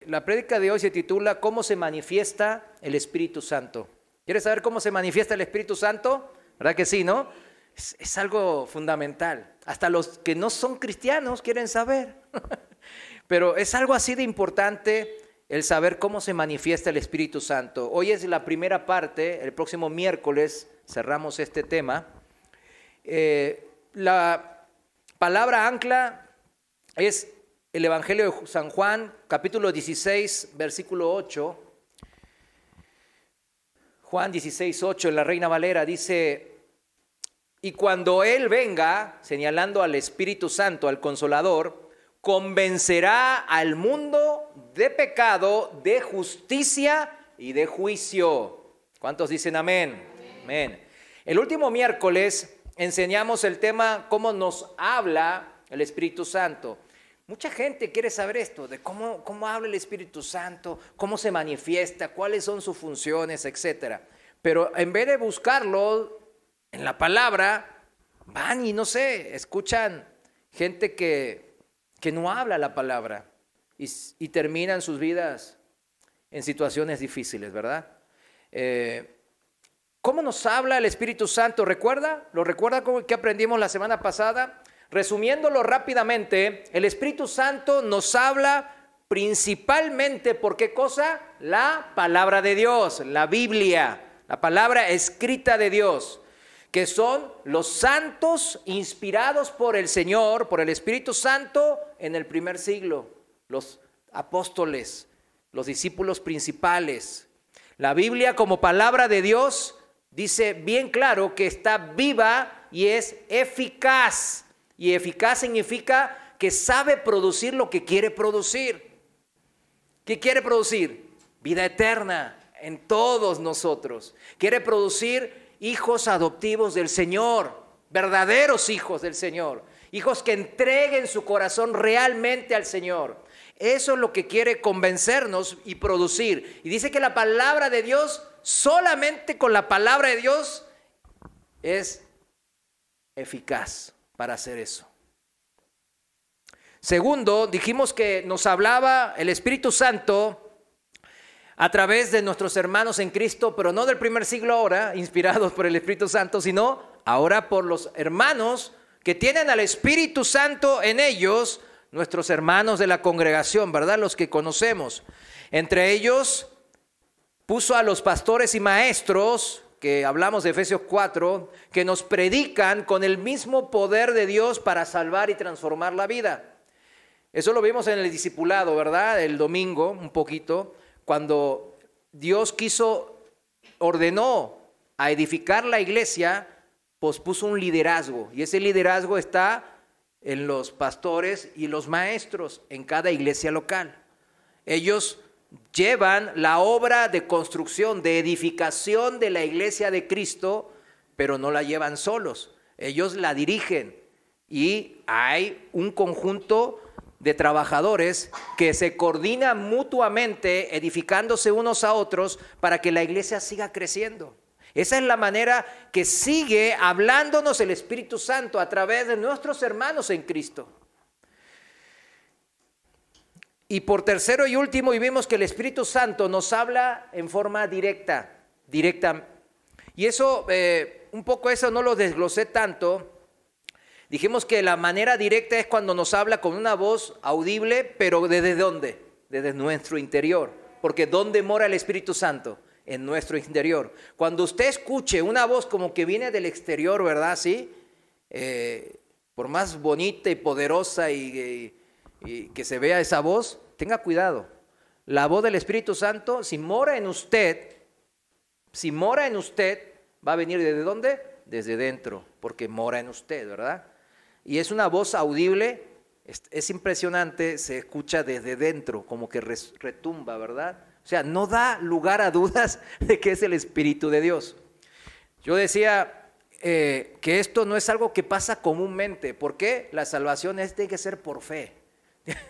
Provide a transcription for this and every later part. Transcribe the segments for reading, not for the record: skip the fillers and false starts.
La prédica de hoy se titula ¿Cómo se manifiesta el Espíritu Santo? ¿Quieres saber cómo se manifiesta el Espíritu Santo? ¿Verdad que sí, no? Es algo fundamental. Hasta los que no son cristianos quieren saber. Pero es algo así de importante el saber cómo se manifiesta el Espíritu Santo. Hoy es la primera parte, el próximo miércoles cerramos este tema. La palabra ancla es el Evangelio de San Juan, capítulo 16, versículo 8. Juan 16, 8, en la Reina Valera dice: y cuando Él venga, señalando al Espíritu Santo, al Consolador, convencerá al mundo de pecado, de justicia y de juicio. ¿Cuántos dicen amén? Amén. El último miércoles enseñamos el tema cómo nos habla el Espíritu Santo. Mucha gente quiere saber esto, de cómo habla el Espíritu Santo, cómo se manifiesta, cuáles son sus funciones, etc. Pero en vez de buscarlo en la palabra, van y no sé, escuchan gente que no habla la palabra y terminan sus vidas en situaciones difíciles, ¿verdad? ¿Cómo nos habla el Espíritu Santo? ¿Recuerda? ¿Lo recuerda que aprendimos la semana pasada? Resumiéndolo rápidamente, el Espíritu Santo nos habla principalmente ¿por qué cosa? La palabra de Dios, la Biblia, la palabra escrita de Dios, que son los santos inspirados por el Señor, por el Espíritu Santo en el primer siglo, los apóstoles, los discípulos principales. La Biblia como palabra de Dios dice bien claro que está viva y es eficaz. Y eficaz significa que sabe producir lo que quiere producir. ¿Qué quiere producir? Vida eterna en todos nosotros. Quiere producir hijos adoptivos del Señor, verdaderos hijos del Señor, hijos que entreguen su corazón realmente al Señor. Eso es lo que quiere convencernos y producir. Y dice que la palabra de Dios, solamente con la palabra de Dios, es eficaz para hacer eso. Segundo, dijimos que nos hablaba el Espíritu Santo a través de nuestros hermanos en Cristo, pero no del primer siglo ahora, inspirados por el Espíritu Santo, sino ahora por los hermanos que tienen al Espíritu Santo en ellos, nuestros hermanos de la congregación, ¿verdad? Los que conocemos. Entre ellos puso a los pastores y maestros, que hablamos de Efesios 4, que nos predican con el mismo poder de Dios para salvar y transformar la vida. Eso lo vimos en el discipulado, ¿verdad? El domingo, un poquito, cuando Dios ordenó a edificar la iglesia, pues puso un liderazgo, y ese liderazgo está en los pastores y los maestros en cada iglesia local. Ellos llevan la obra de construcción, de edificación de la iglesia de Cristo, pero no la llevan solos. Ellos la dirigen y hay un conjunto de trabajadores que se coordinan mutuamente, edificándose unos a otros para que la iglesia siga creciendo. Esa es la manera que sigue hablándonos el Espíritu Santo a través de nuestros hermanos en Cristo. Y por tercero y último, y vimos que el Espíritu Santo nos habla en forma directa. Y eso, un poco eso no lo desglosé tanto. Dijimos que la manera directa es cuando nos habla con una voz audible, pero ¿desde dónde? Desde nuestro interior. Porque ¿dónde mora el Espíritu Santo? En nuestro interior. Cuando usted escuche una voz como que viene del exterior, ¿verdad? ¿Sí? Por más bonita y poderosa y que se vea esa voz, tenga cuidado. La voz del Espíritu Santo, si mora en usted, va a venir ¿desde dónde? Desde dentro, porque mora en usted, ¿verdad? Y es una voz audible, es impresionante, se escucha desde dentro, como que retumba, ¿verdad? O sea, no da lugar a dudas de que es el Espíritu de Dios. Yo decía que esto no es algo que pasa comúnmente. ¿Por qué? La salvación tiene que ser por fe.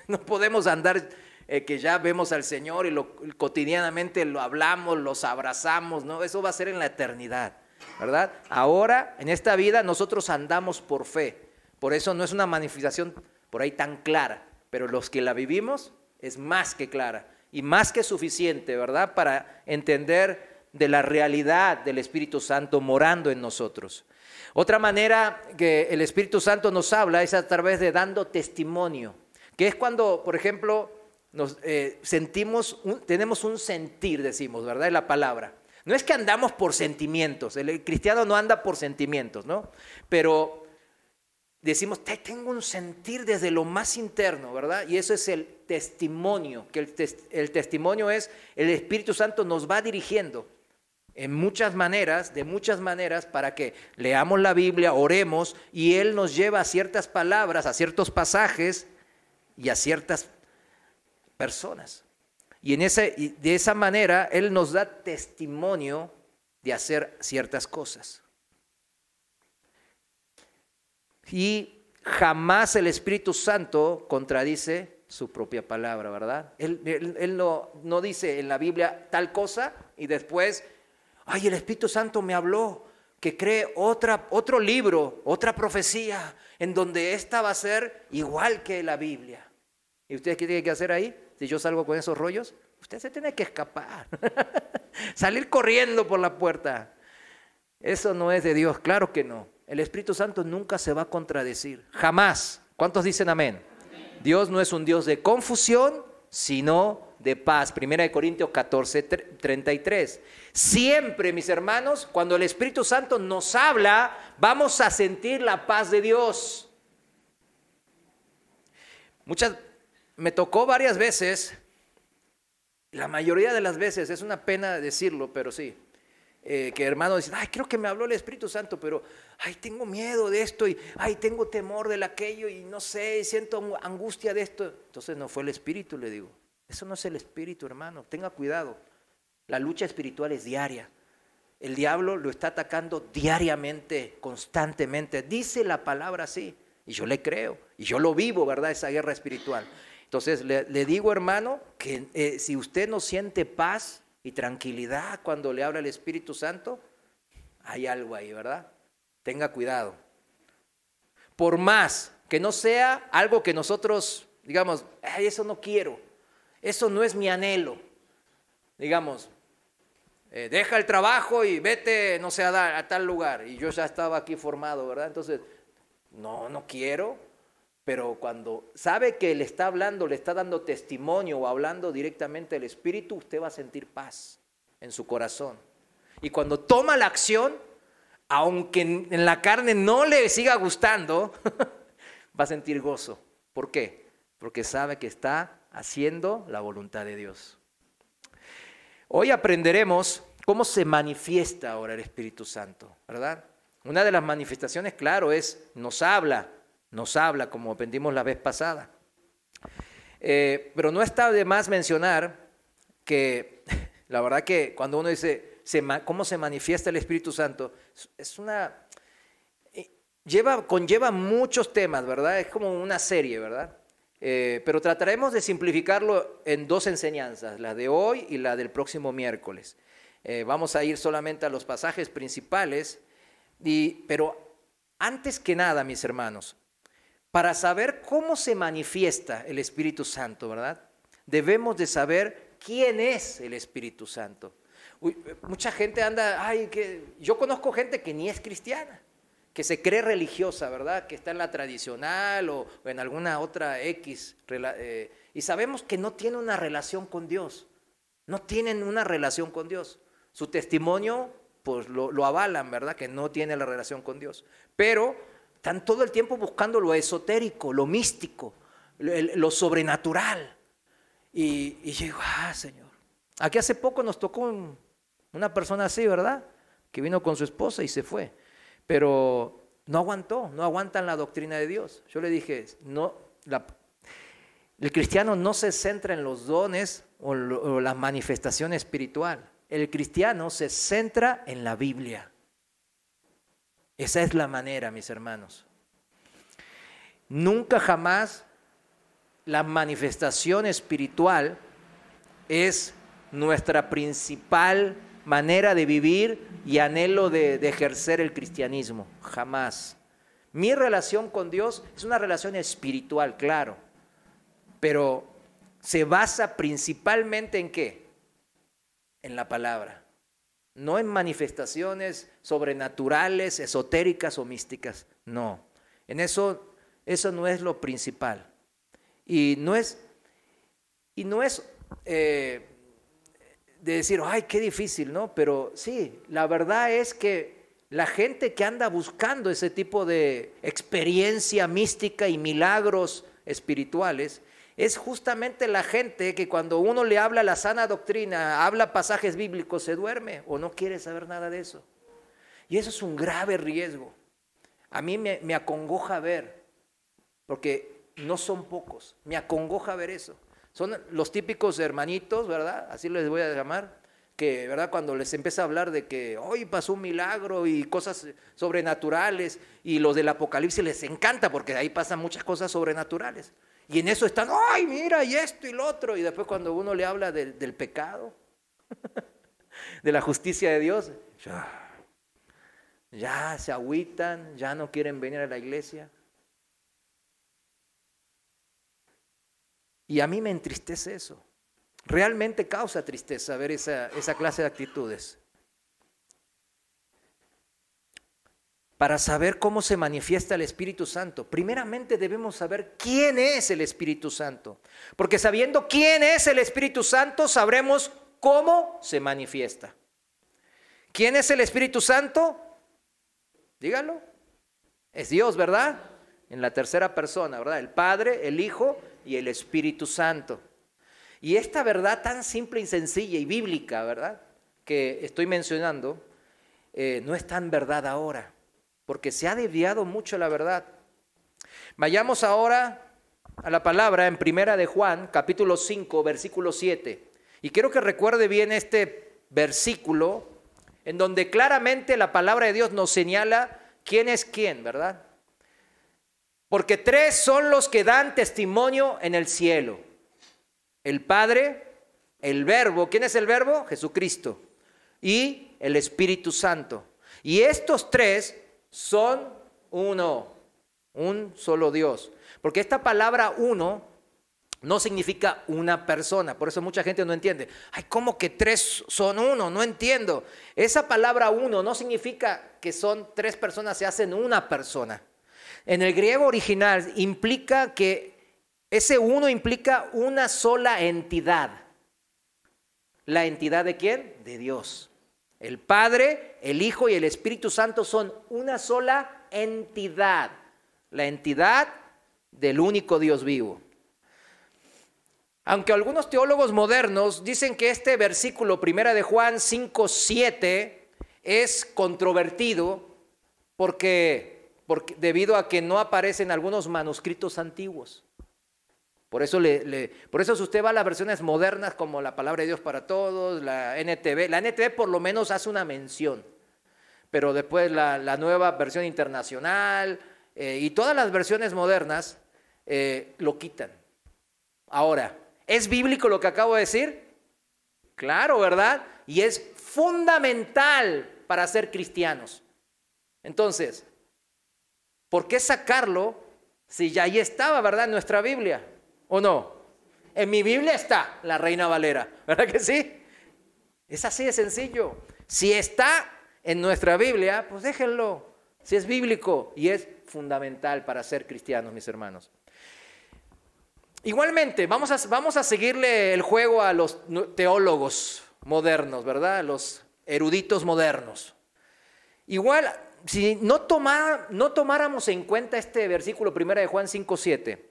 No podemos andar que ya vemos al Señor y cotidianamente lo hablamos, los abrazamos, ¿no? Eso va a ser en la eternidad, ¿verdad? Ahora, en esta vida, nosotros andamos por fe. Por eso no es una manifestación por ahí tan clara, pero los que la vivimos es más que clara. y más que suficiente, ¿verdad?, para entender de la realidad del Espíritu Santo morando en nosotros. Otra manera que el Espíritu Santo nos habla es a través de dando testimonio, que es cuando, por ejemplo, nos tenemos un sentir, decimos, ¿verdad?, en la palabra. No es que andamos por sentimientos, el cristiano no anda por sentimientos, ¿no? Pero decimos, tengo un sentir desde lo más interno, ¿verdad? Y eso es el testimonio, que el testimonio es, el Espíritu Santo nos va dirigiendo en muchas maneras, de muchas maneras, para que leamos la Biblia, oremos, y Él nos lleva a ciertas palabras, a ciertos pasajes y a ciertas personas. Y de esa manera Él nos da testimonio de hacer ciertas cosas. Y jamás el Espíritu Santo contradice su propia palabra, ¿verdad? Él no dice en la Biblia tal cosa y después, ay, el Espíritu Santo me habló que cree otro libro, otra profecía, en donde esta va a ser igual que la Biblia. ¿Y usted qué tiene que hacer ahí? Si yo salgo con esos rollos, usted se tiene que escapar, salir corriendo por la puerta. Eso no es de Dios, claro que no. El Espíritu Santo nunca se va a contradecir, jamás. ¿Cuántos dicen amén? Amén. Dios no es un Dios de confusión, sino de paz. 1 Corintios 14, 33. Siempre, mis hermanos, cuando el Espíritu Santo nos habla, vamos a sentir la paz de Dios. Me tocó varias veces, la mayoría de las veces, es una pena decirlo, pero sí, que hermanos dicen, ay, creo que me habló el Espíritu Santo, pero ay, tengo miedo de esto, y ay, tengo temor de aquello, y no sé, siento angustia de esto. Entonces no fue el Espíritu, le digo. Eso no es el Espíritu, hermano, tenga cuidado. La lucha espiritual es diaria. El diablo lo está atacando diariamente, constantemente. Dice la palabra así, y yo le creo, y yo lo vivo, ¿verdad? Esa guerra espiritual. Entonces le digo, hermano, que si usted no siente paz y tranquilidad cuando le habla el Espíritu Santo, hay algo ahí, ¿verdad? Tenga cuidado. Por más que no sea algo que nosotros digamos, ay, eso no quiero, eso no es mi anhelo. Digamos, deja el trabajo y vete, no sé, a tal lugar. Y yo ya estaba aquí formado, ¿verdad? Entonces, no quiero. Pero cuando sabe que le está hablando, le está dando testimonio o hablando directamente al Espíritu, usted va a sentir paz en su corazón. Y cuando toma la acción, aunque en la carne no le siga gustando, va a sentir gozo. ¿Por qué? Porque sabe que está haciendo la voluntad de Dios. Hoy aprenderemos cómo se manifiesta ahora el Espíritu Santo, ¿verdad? Una de las manifestaciones, claro, es nos habla como aprendimos la vez pasada. Pero no está de más mencionar que la verdad que cuando uno dice cómo se manifiesta el Espíritu Santo, conlleva muchos temas, ¿verdad? Es como una serie, ¿verdad? Pero trataremos de simplificarlo en dos enseñanzas, la de hoy y la del próximo miércoles. Vamos a ir solamente a los pasajes principales, pero antes que nada, mis hermanos, para saber cómo se manifiesta el Espíritu Santo, ¿verdad? Debemos de saber quién es el Espíritu Santo. Mucha gente yo conozco gente que ni es cristiana, que se cree religiosa, ¿verdad? Que está en la tradicional o en alguna otra X, y sabemos que no tiene una relación con Dios, no tienen una relación con Dios. Su testimonio, pues lo avalan, ¿verdad? Que no tiene la relación con Dios, pero están todo el tiempo buscando lo esotérico, lo místico, lo sobrenatural. Y yo digo, Señor. Aquí hace poco nos tocó una persona así, ¿verdad? Que vino con su esposa y se fue. Pero no aguantan la doctrina de Dios. Yo le dije, el cristiano no se centra en los dones o la manifestación espiritual. El cristiano se centra en la Biblia. Esa es la manera, mis hermanos. Nunca jamás la manifestación espiritual es nuestra principal manera de vivir y anhelo de ejercer el cristianismo. Jamás. Mi relación con Dios es una relación espiritual, claro, pero se basa principalmente ¿en qué? En la palabra. No en manifestaciones sobrenaturales, esotéricas o místicas. No. En eso no es lo principal. Y no es de decir, ay, qué difícil, ¿no? Pero sí, la verdad es que la gente que anda buscando ese tipo de experiencia mística y milagros espirituales es justamente la gente que cuando uno le habla la sana doctrina, habla pasajes bíblicos, se duerme o no quiere saber nada de eso. Y eso es un grave riesgo. A mí me acongoja ver, porque no son pocos, me acongoja ver eso. Son los típicos hermanitos, ¿verdad? Así les voy a llamar, que, ¿verdad? Cuando les empieza a hablar de que hoy pasó un milagro y cosas sobrenaturales, y los del Apocalipsis les encanta porque ahí pasan muchas cosas sobrenaturales. Y en eso están, ay, mira, y esto y lo otro. Y después cuando uno le habla del pecado, de la justicia de Dios, ya se agüitan, ya no quieren venir a la iglesia. Y a mí me entristece eso. Realmente causa tristeza ver esa clase de actitudes. Para saber cómo se manifiesta el Espíritu Santo, primeramente debemos saber quién es el Espíritu Santo. Porque sabiendo quién es el Espíritu Santo, sabremos cómo se manifiesta. ¿Quién es el Espíritu Santo? Dígalo. Es Dios, ¿verdad? En la tercera persona, ¿verdad? El Padre, el Hijo y el Espíritu Santo. Y esta verdad tan simple y sencilla y bíblica, ¿verdad?, que estoy mencionando, no es tan verdad ahora, porque se ha desviado mucho la verdad. Vayamos ahora a la palabra en Primera de Juan, capítulo 5, versículo 7. Y quiero que recuerde bien este versículo, en donde claramente la palabra de Dios nos señala quién es quién, ¿verdad? Porque tres son los que dan testimonio en el cielo: el Padre, el Verbo. ¿Quién es el Verbo? Jesucristo. Y el Espíritu Santo. Y estos tres son uno, un solo Dios. Porque esta palabra uno no significa una persona. Por eso mucha gente no entiende. Ay, ¿cómo que tres son uno? No entiendo. Esa palabra uno no significa que son tres personas, se hacen una persona. En el griego original implica que ese uno implica una sola entidad. ¿La entidad de quién? De Dios. El Padre, el Hijo y el Espíritu Santo son una sola entidad. La entidad del único Dios vivo. Aunque algunos teólogos modernos dicen que este versículo, Primera de Juan 5:7, es controvertido porque debido a que no aparece en algunos manuscritos antiguos. Por eso si usted va a las versiones modernas como la Palabra de Dios para Todos, la NTV por lo menos hace una mención, pero después la nueva versión internacional y todas las versiones modernas lo quitan. Ahora, ¿es bíblico lo que acabo de decir? Claro, ¿verdad? Y es fundamental para ser cristianos. Entonces, ¿por qué sacarlo si ya ahí estaba, ¿verdad?, en nuestra Biblia? ¿O no? En mi Biblia está la Reina Valera, ¿verdad que sí? Es así de sencillo. Si está en nuestra Biblia, pues déjenlo. Si es bíblico y es fundamental para ser cristianos, mis hermanos. Igualmente, vamos a seguirle el juego a los teólogos modernos, ¿verdad? Los eruditos modernos. Igual, si no tomáramos en cuenta este versículo 1 de Juan 5:7,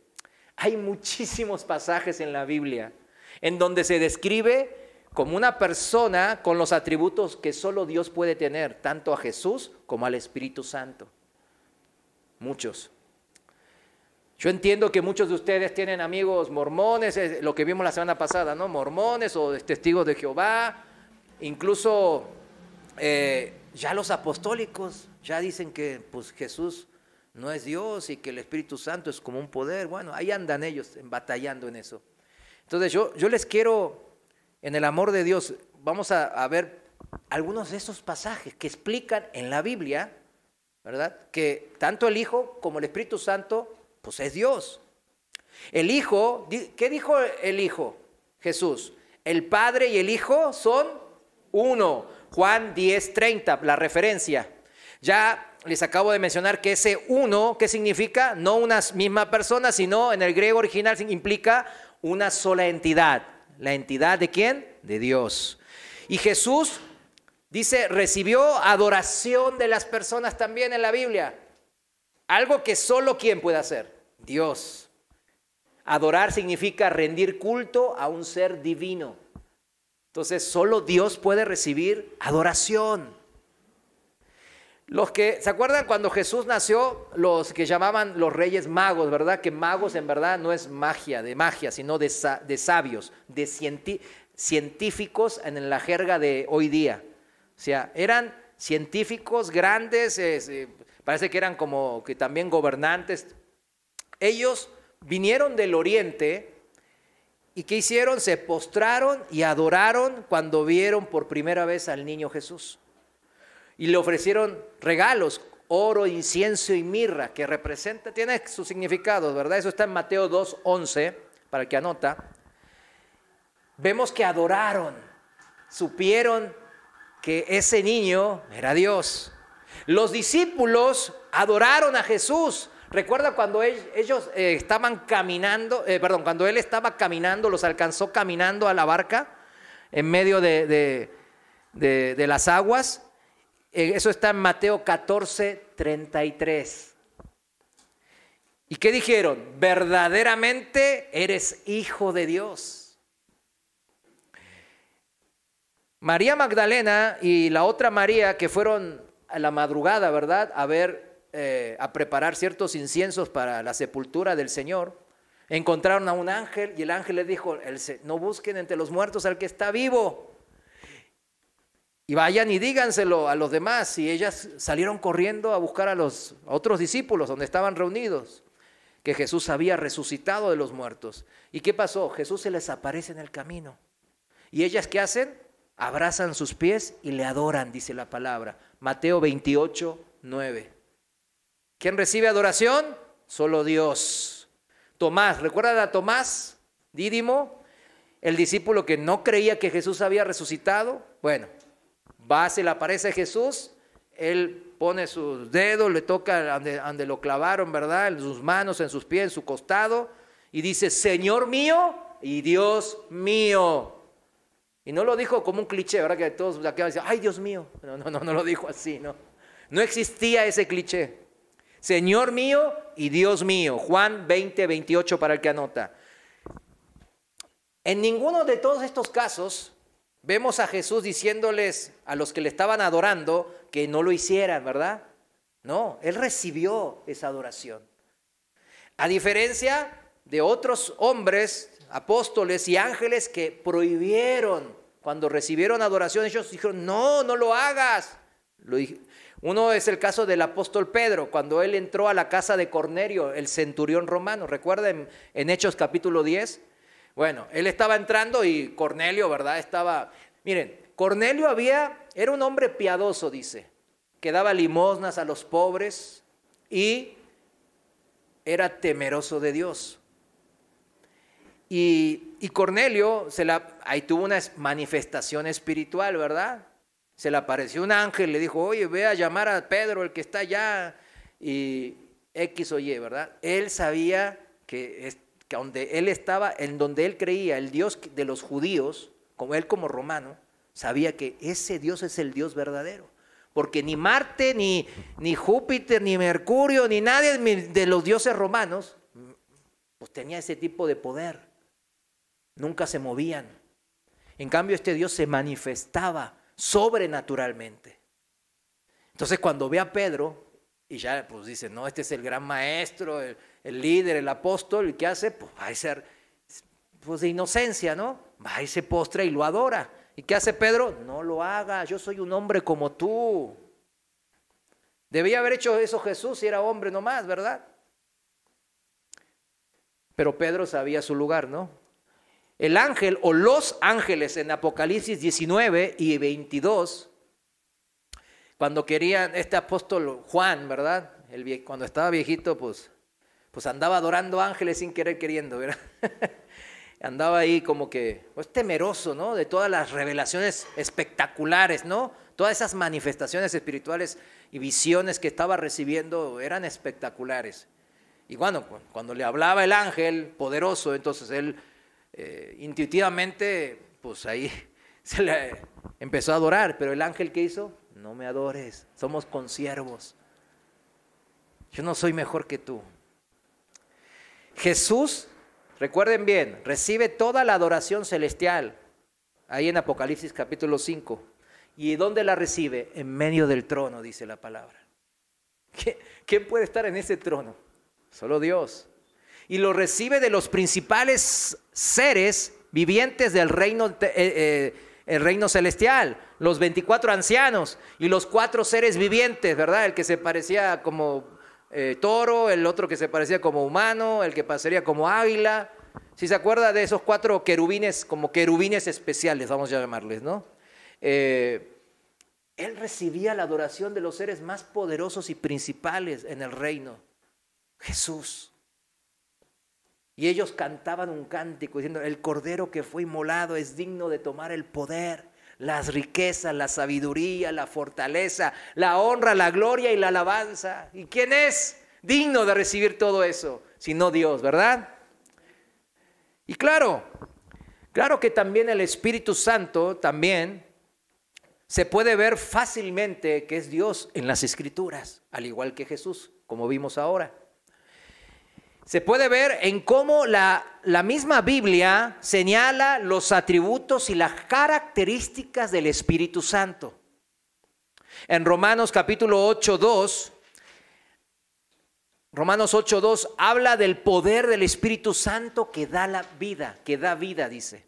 hay muchísimos pasajes en la Biblia en donde se describe como una persona con los atributos que solo Dios puede tener, tanto a Jesús como al Espíritu Santo. Muchos. Yo entiendo que muchos de ustedes tienen amigos mormones, lo que vimos la semana pasada, ¿no? Mormones o testigos de Jehová, incluso ya los apostólicos ya dicen que pues, Jesús no es Dios y que el Espíritu Santo es como un poder. Bueno, ahí andan ellos batallando en eso. Entonces yo les quiero, en el amor de Dios, vamos a ver algunos de esos pasajes que explican en la Biblia, ¿verdad?, que tanto el Hijo como el Espíritu Santo pues es Dios. El Hijo, ¿qué dijo el Hijo? Jesús. El Padre y el Hijo son uno. Juan 10:30, la referencia. Ya les acabo de mencionar que ese uno, ¿qué significa? No una misma persona, sino en el griego original implica una sola entidad. ¿La entidad de quién? De Dios. Y Jesús, dice, recibió adoración de las personas también en la Biblia. Algo que solo ¿quién puede hacer? Dios. Adorar significa rendir culto a un ser divino. Entonces, solo Dios puede recibir adoración. Los que, ¿se acuerdan cuando Jesús nació? Los que llamaban los reyes magos, ¿verdad? Que magos en verdad no es magia, sino de sabios, de científicos en la jerga de hoy día. O sea, eran científicos grandes, parece que eran como que también gobernantes. Ellos vinieron del oriente y ¿qué hicieron? Se postraron y adoraron cuando vieron por primera vez al niño Jesús. Y le ofrecieron regalos, oro, incienso y mirra, que representa, tiene sus significados, ¿verdad? Eso está en Mateo 2:11, para el que anota. Vemos que adoraron, supieron que ese niño era Dios. Los discípulos adoraron a Jesús. Recuerda cuando ellos estaban caminando, cuando él estaba caminando, los alcanzó caminando a la barca en medio de las aguas. Eso está en Mateo 14:33. ¿Y qué dijeron? Verdaderamente eres hijo de Dios. María Magdalena y la otra María que fueron a la madrugada, ¿verdad? A preparar ciertos inciensos para la sepultura del Señor, encontraron a un ángel y el ángel les dijo, no busquen entre los muertos al que está vivo y vayan y díganselo a los demás. Y ellas salieron corriendo a buscar a otros discípulos donde estaban reunidos, que Jesús había resucitado de los muertos. ¿Y qué pasó? Jesús se les aparece en el camino. ¿Y ellas qué hacen? Abrazan sus pies y le adoran, dice la palabra. Mateo 28:9. ¿Quién recibe adoración? Solo Dios. Tomás, ¿recuerdan a Tomás, Dídimo? El discípulo que no creía que Jesús había resucitado. Bueno, se le aparece Jesús, él pone sus dedos, le toca donde lo clavaron, ¿verdad? En sus manos, en sus pies, en su costado, y dice, Señor mío y Dios mío. Y no lo dijo como un cliché, ¿verdad? Que todos aquí van a decir, ay, Dios mío. No lo dijo así, ¿no? No existía ese cliché. Señor mío y Dios mío. Juan 20:28 para el que anota. En ninguno de todos estos casos vemos a Jesús diciéndoles a los que le estaban adorando que no lo hicieran, ¿verdad? No, él recibió esa adoración. A diferencia de otros hombres, apóstoles y ángeles que prohibieron, cuando recibieron adoración, ellos dijeron, no lo hagas. Uno es el caso del apóstol Pedro, cuando él entró a la casa de Cornelio, el centurión romano. ¿Recuerdan en Hechos capítulo 10? Bueno, él estaba entrando y Cornelio, ¿verdad? Miren, Cornelio era un hombre piadoso, dice, que daba limosnas a los pobres y era temeroso de Dios. Y Cornelio ahí tuvo una manifestación espiritual, ¿verdad? Se le apareció un ángel, le dijo, oye, ve a llamar a Pedro, el que está allá, y X o Y, ¿verdad? Él sabía que donde él estaba, en donde él creía, el Dios de los judíos, como romano, sabía que ese Dios es el Dios verdadero. Porque ni Marte, ni Júpiter, ni Mercurio, ni nadie de los dioses romanos, pues tenía ese tipo de poder. Nunca se movían. En cambio, este Dios se manifestaba sobrenaturalmente. Entonces cuando ve a Pedro y ya pues dice, no, este es el gran maestro, el líder, el apóstol, ¿y qué hace? Pues va a ser pues de inocencia, ¿no? Va y se postra y lo adora. ¿Y qué hace Pedro? No lo hagas, yo soy un hombre como tú. Debía haber hecho eso Jesús si era hombre nomás, ¿verdad? Pero Pedro sabía su lugar, ¿no? El ángel o los ángeles en Apocalipsis 19 y 22, cuando querían, este apóstol Juan, ¿verdad? Cuando estaba viejito, pues pues andaba adorando ángeles sin querer queriendo, ¿verdad? Andaba ahí como que pues, temeroso, ¿no? De todas las revelaciones espectaculares, ¿no? Todas esas manifestaciones espirituales y visiones que estaba recibiendo eran espectaculares. Y bueno, cuando le hablaba el ángel poderoso, entonces él intuitivamente, pues ahí se le empezó a adorar. Pero el ángel, ¿qué hizo? No me adores, somos consiervos. Yo no soy mejor que tú. Jesús, recuerden bien, recibe toda la adoración celestial, ahí en Apocalipsis capítulo 5. ¿Y dónde la recibe? En medio del trono, dice la palabra. ¿Quién puede estar en ese trono? Solo Dios. Y lo recibe de los principales seres vivientes del reino, el reino celestial, los 24 ancianos y los 4 seres vivientes, ¿verdad? El que se parecía como toro, el otro que se parecía como humano, el que parecía como águila. Si se acuerda de esos 4 querubines, como querubines especiales, vamos a llamarles, ¿no? Él recibía la adoración de los seres más poderosos y principales en el reino, Jesús. Y ellos cantaban un cántico diciendo: el cordero que fue inmolado es digno de tomar el poder, las riquezas, la sabiduría, la fortaleza, la honra, la gloria y la alabanza. ¿Y quién es digno de recibir todo eso? Sino Dios, ¿verdad? Y claro que también el Espíritu Santo también se puede ver fácilmente que es Dios en las Escrituras, al igual que Jesús, como vimos ahora. Se puede ver en cómo la misma Biblia señala los atributos y las características del Espíritu Santo. En Romanos capítulo 8:2, Romanos 8:2 habla del poder del Espíritu Santo que da la vida, dice.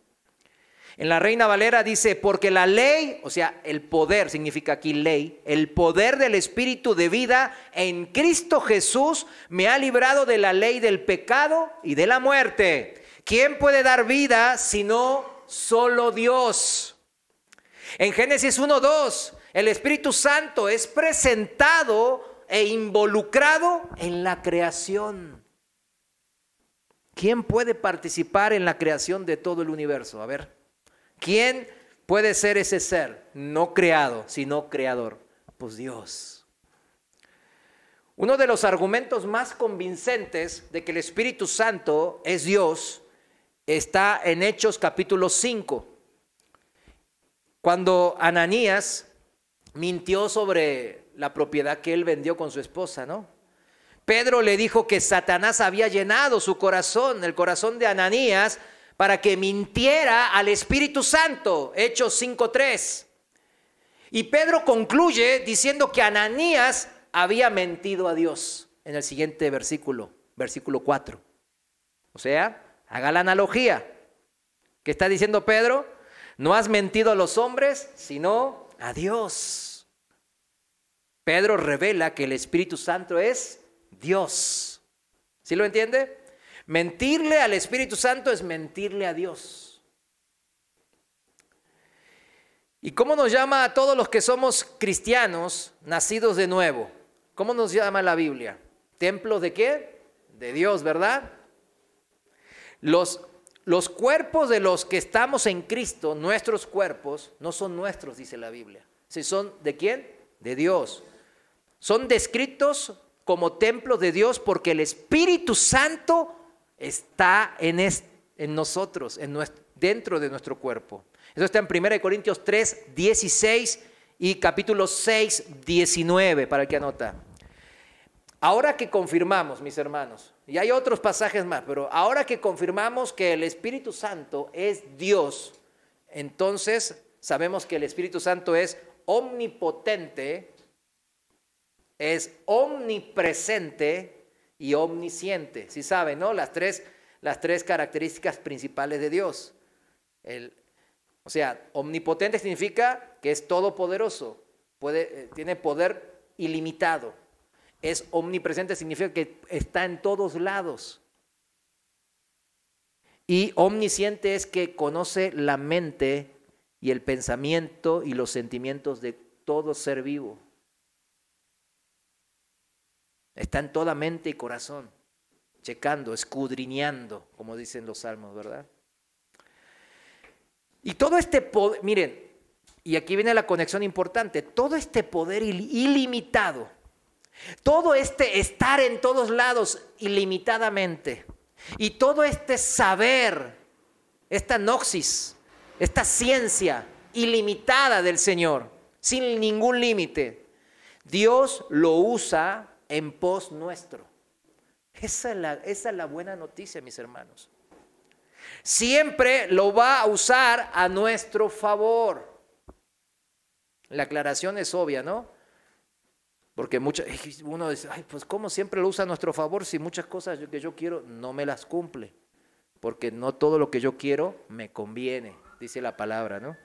En la Reina Valera dice: porque la ley, o sea, el poder, significa aquí ley, el poder del Espíritu de vida en Cristo Jesús me ha librado de la ley del pecado y de la muerte. ¿Quién puede dar vida sino solo Dios? En Génesis 1:2, el Espíritu Santo es presentado e involucrado en la creación. ¿Quién puede participar en la creación de todo el universo? A ver. ¿Quién puede ser ese ser no creado, sino creador? Pues Dios. Uno de los argumentos más convincentes de que el Espíritu Santo es Dios está en Hechos capítulo 5. Cuando Ananías mintió sobre la propiedad que él vendió con su esposa, ¿no? Pedro le dijo que Satanás había llenado su corazón, el corazón de Ananías, para que mintiera al Espíritu Santo, Hechos 5:3. Y Pedro concluye diciendo que Ananías había mentido a Dios en el siguiente versículo 4. O sea, haga la analogía. ¿Qué está diciendo Pedro? No has mentido a los hombres, sino a Dios. Pedro revela que el Espíritu Santo es Dios. ¿Sí lo entiende? Mentirle al Espíritu Santo es mentirle a Dios. ¿Y cómo nos llama a todos los que somos cristianos, nacidos de nuevo? ¿Cómo nos llama la Biblia? ¿Templos de qué? De Dios, ¿verdad? Los cuerpos de los que estamos en Cristo, nuestros cuerpos, no son nuestros, dice la Biblia. ¿Sí son de quién? De Dios. Son descritos como templos de Dios porque el Espíritu Santo está en nosotros, dentro de nuestro cuerpo. Eso está en 1 Corintios 3:16 y capítulo 6:19, para el que anota. Ahora que confirmamos, mis hermanos, y hay otros pasajes más, pero ahora que confirmamos que el Espíritu Santo es Dios, entonces sabemos que el Espíritu Santo es omnipotente, es omnipresente y omnisciente. Sí saben, ¿no? Las tres características principales de Dios. O sea, omnipotente significa que es todopoderoso, tiene poder ilimitado. Es omnipresente, significa que está en todos lados. Y omnisciente es que conoce la mente y el pensamiento y los sentimientos de todo ser vivo. Está en toda mente y corazón. checando, escudriñando, como dicen los salmos, ¿verdad? Y todo este poder, miren, y aquí viene la conexión importante, todo este poder ilimitado, todo este estar en todos lados ilimitadamente, y todo este saber, esta gnosis, esta ciencia ilimitada del Señor, sin ningún límite, Dios lo usa en pos nuestro. Esa es la buena noticia, mis hermanos. Siempre lo va a usar a nuestro favor. La aclaración es obvia, ¿no? Porque uno dice, ay, pues ¿cómo siempre lo usa a nuestro favor si muchas cosas que yo quiero no me las cumple? Porque no todo lo que yo quiero me conviene, dice la palabra, ¿no?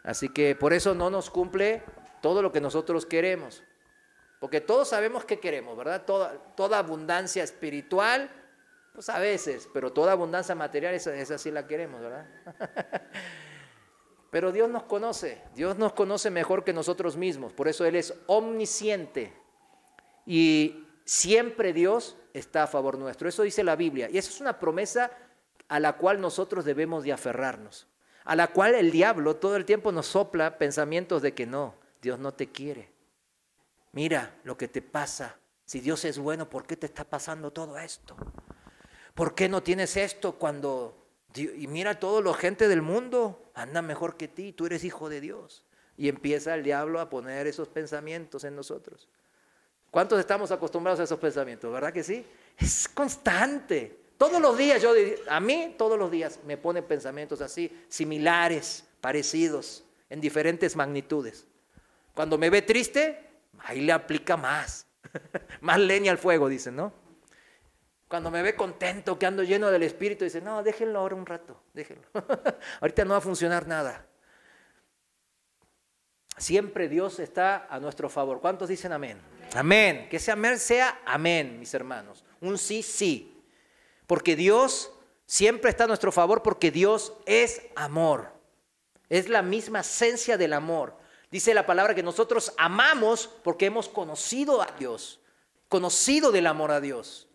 Así que por eso no nos cumple todo lo que nosotros queremos. Porque todos sabemos qué queremos, ¿verdad? Toda abundancia espiritual, pues a veces, pero toda abundancia material, esa sí la queremos, ¿verdad? Pero Dios nos conoce mejor que nosotros mismos, por eso Él es omnisciente y siempre Dios está a favor nuestro. Eso dice la Biblia y eso es una promesa a la cual nosotros debemos de aferrarnos, a la cual el diablo todo el tiempo nos sopla pensamientos de que no, Dios no te quiere. Mira lo que te pasa, si Dios es bueno, ¿por qué te está pasando todo esto? ¿Por qué no tienes esto cuando... Y mira, toda la gente del mundo anda mejor que ti, tú eres hijo de Dios. Y empieza el diablo a poner esos pensamientos en nosotros. ¿Cuántos estamos acostumbrados a esos pensamientos? ¿Verdad que sí? Es constante. Todos los días, a mí todos los días me ponen pensamientos así, similares, parecidos, en diferentes magnitudes. Cuando me ve triste, ahí le aplica más. Más leña al fuego, dicen, ¿no? Cuando me ve contento, que ando lleno del Espíritu, dice, no, déjenlo ahora un rato, déjenlo. Ahorita no va a funcionar nada. Siempre Dios está a nuestro favor. ¿Cuántos dicen amén? Amén. Que ese amén sea amén, mis hermanos. Un sí, sí. Porque Dios siempre está a nuestro favor porque Dios es amor. Es la misma esencia del amor. Dice la palabra que nosotros amamos porque hemos conocido a Dios, conocido del amor a Dios.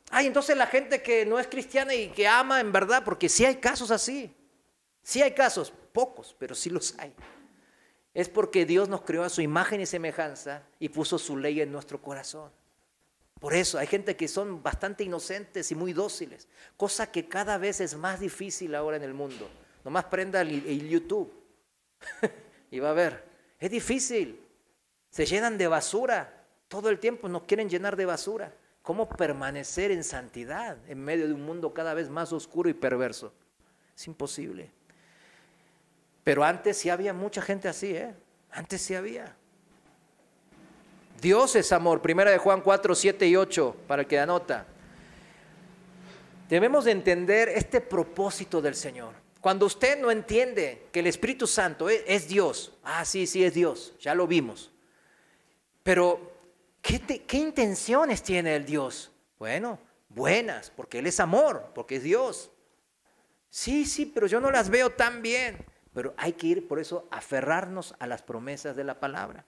Ay, entonces la gente que no es cristiana y que ama en verdad, porque sí hay casos así, sí hay casos, pocos, pero sí los hay. Es porque Dios nos creó a su imagen y semejanza y puso su ley en nuestro corazón. Por eso hay gente que son bastante inocentes y muy dóciles, cosa que cada vez es más difícil ahora en el mundo. Nomás prenda el YouTube y va a ver, es difícil, se llenan de basura, todo el tiempo nos quieren llenar de basura. ¿Cómo permanecer en santidad en medio de un mundo cada vez más oscuro y perverso? Es imposible. Pero antes sí había mucha gente así, ¿eh? Antes sí había. Dios es amor. Primera de Juan 4, 7 y 8, para el que anota. Debemos de entender este propósito del Señor. Cuando usted no entiende que el Espíritu Santo es Dios, sí es Dios, ya lo vimos. Pero ¿qué intenciones tiene el Dios? Bueno, buenas, porque Él es amor, porque es Dios. Sí, pero yo no las veo tan bien. Pero hay que ir, por eso, aferrarnos a las promesas de la palabra.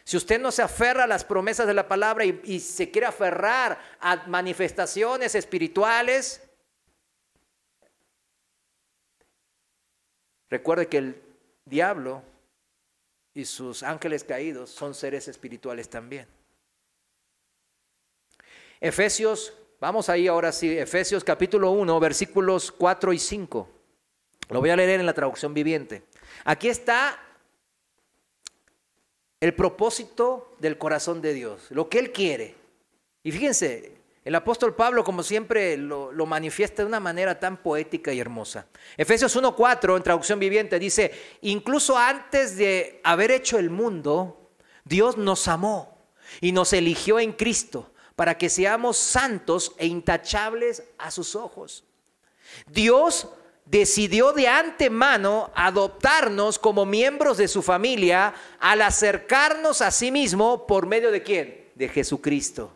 Si usted no se aferra a las promesas de la palabra y se quiere aferrar a manifestaciones espirituales, recuerde que el diablo y sus ángeles caídos son seres espirituales también. Efesios, vamos ahí ahora sí, Efesios capítulo 1, versículos 4 y 5. Lo voy a leer en la traducción viviente. Aquí está el propósito del corazón de Dios, lo que Él quiere. Y fíjense, el apóstol Pablo, como siempre, lo manifiesta de una manera tan poética y hermosa. Efesios 1:4, en traducción viviente, dice, incluso antes de haber hecho el mundo, Dios nos amó y nos eligió en Cristo para que seamos santos e intachables a sus ojos. Dios decidió de antemano adoptarnos como miembros de su familia al acercarnos a sí mismo por medio de ¿quién? De Jesucristo.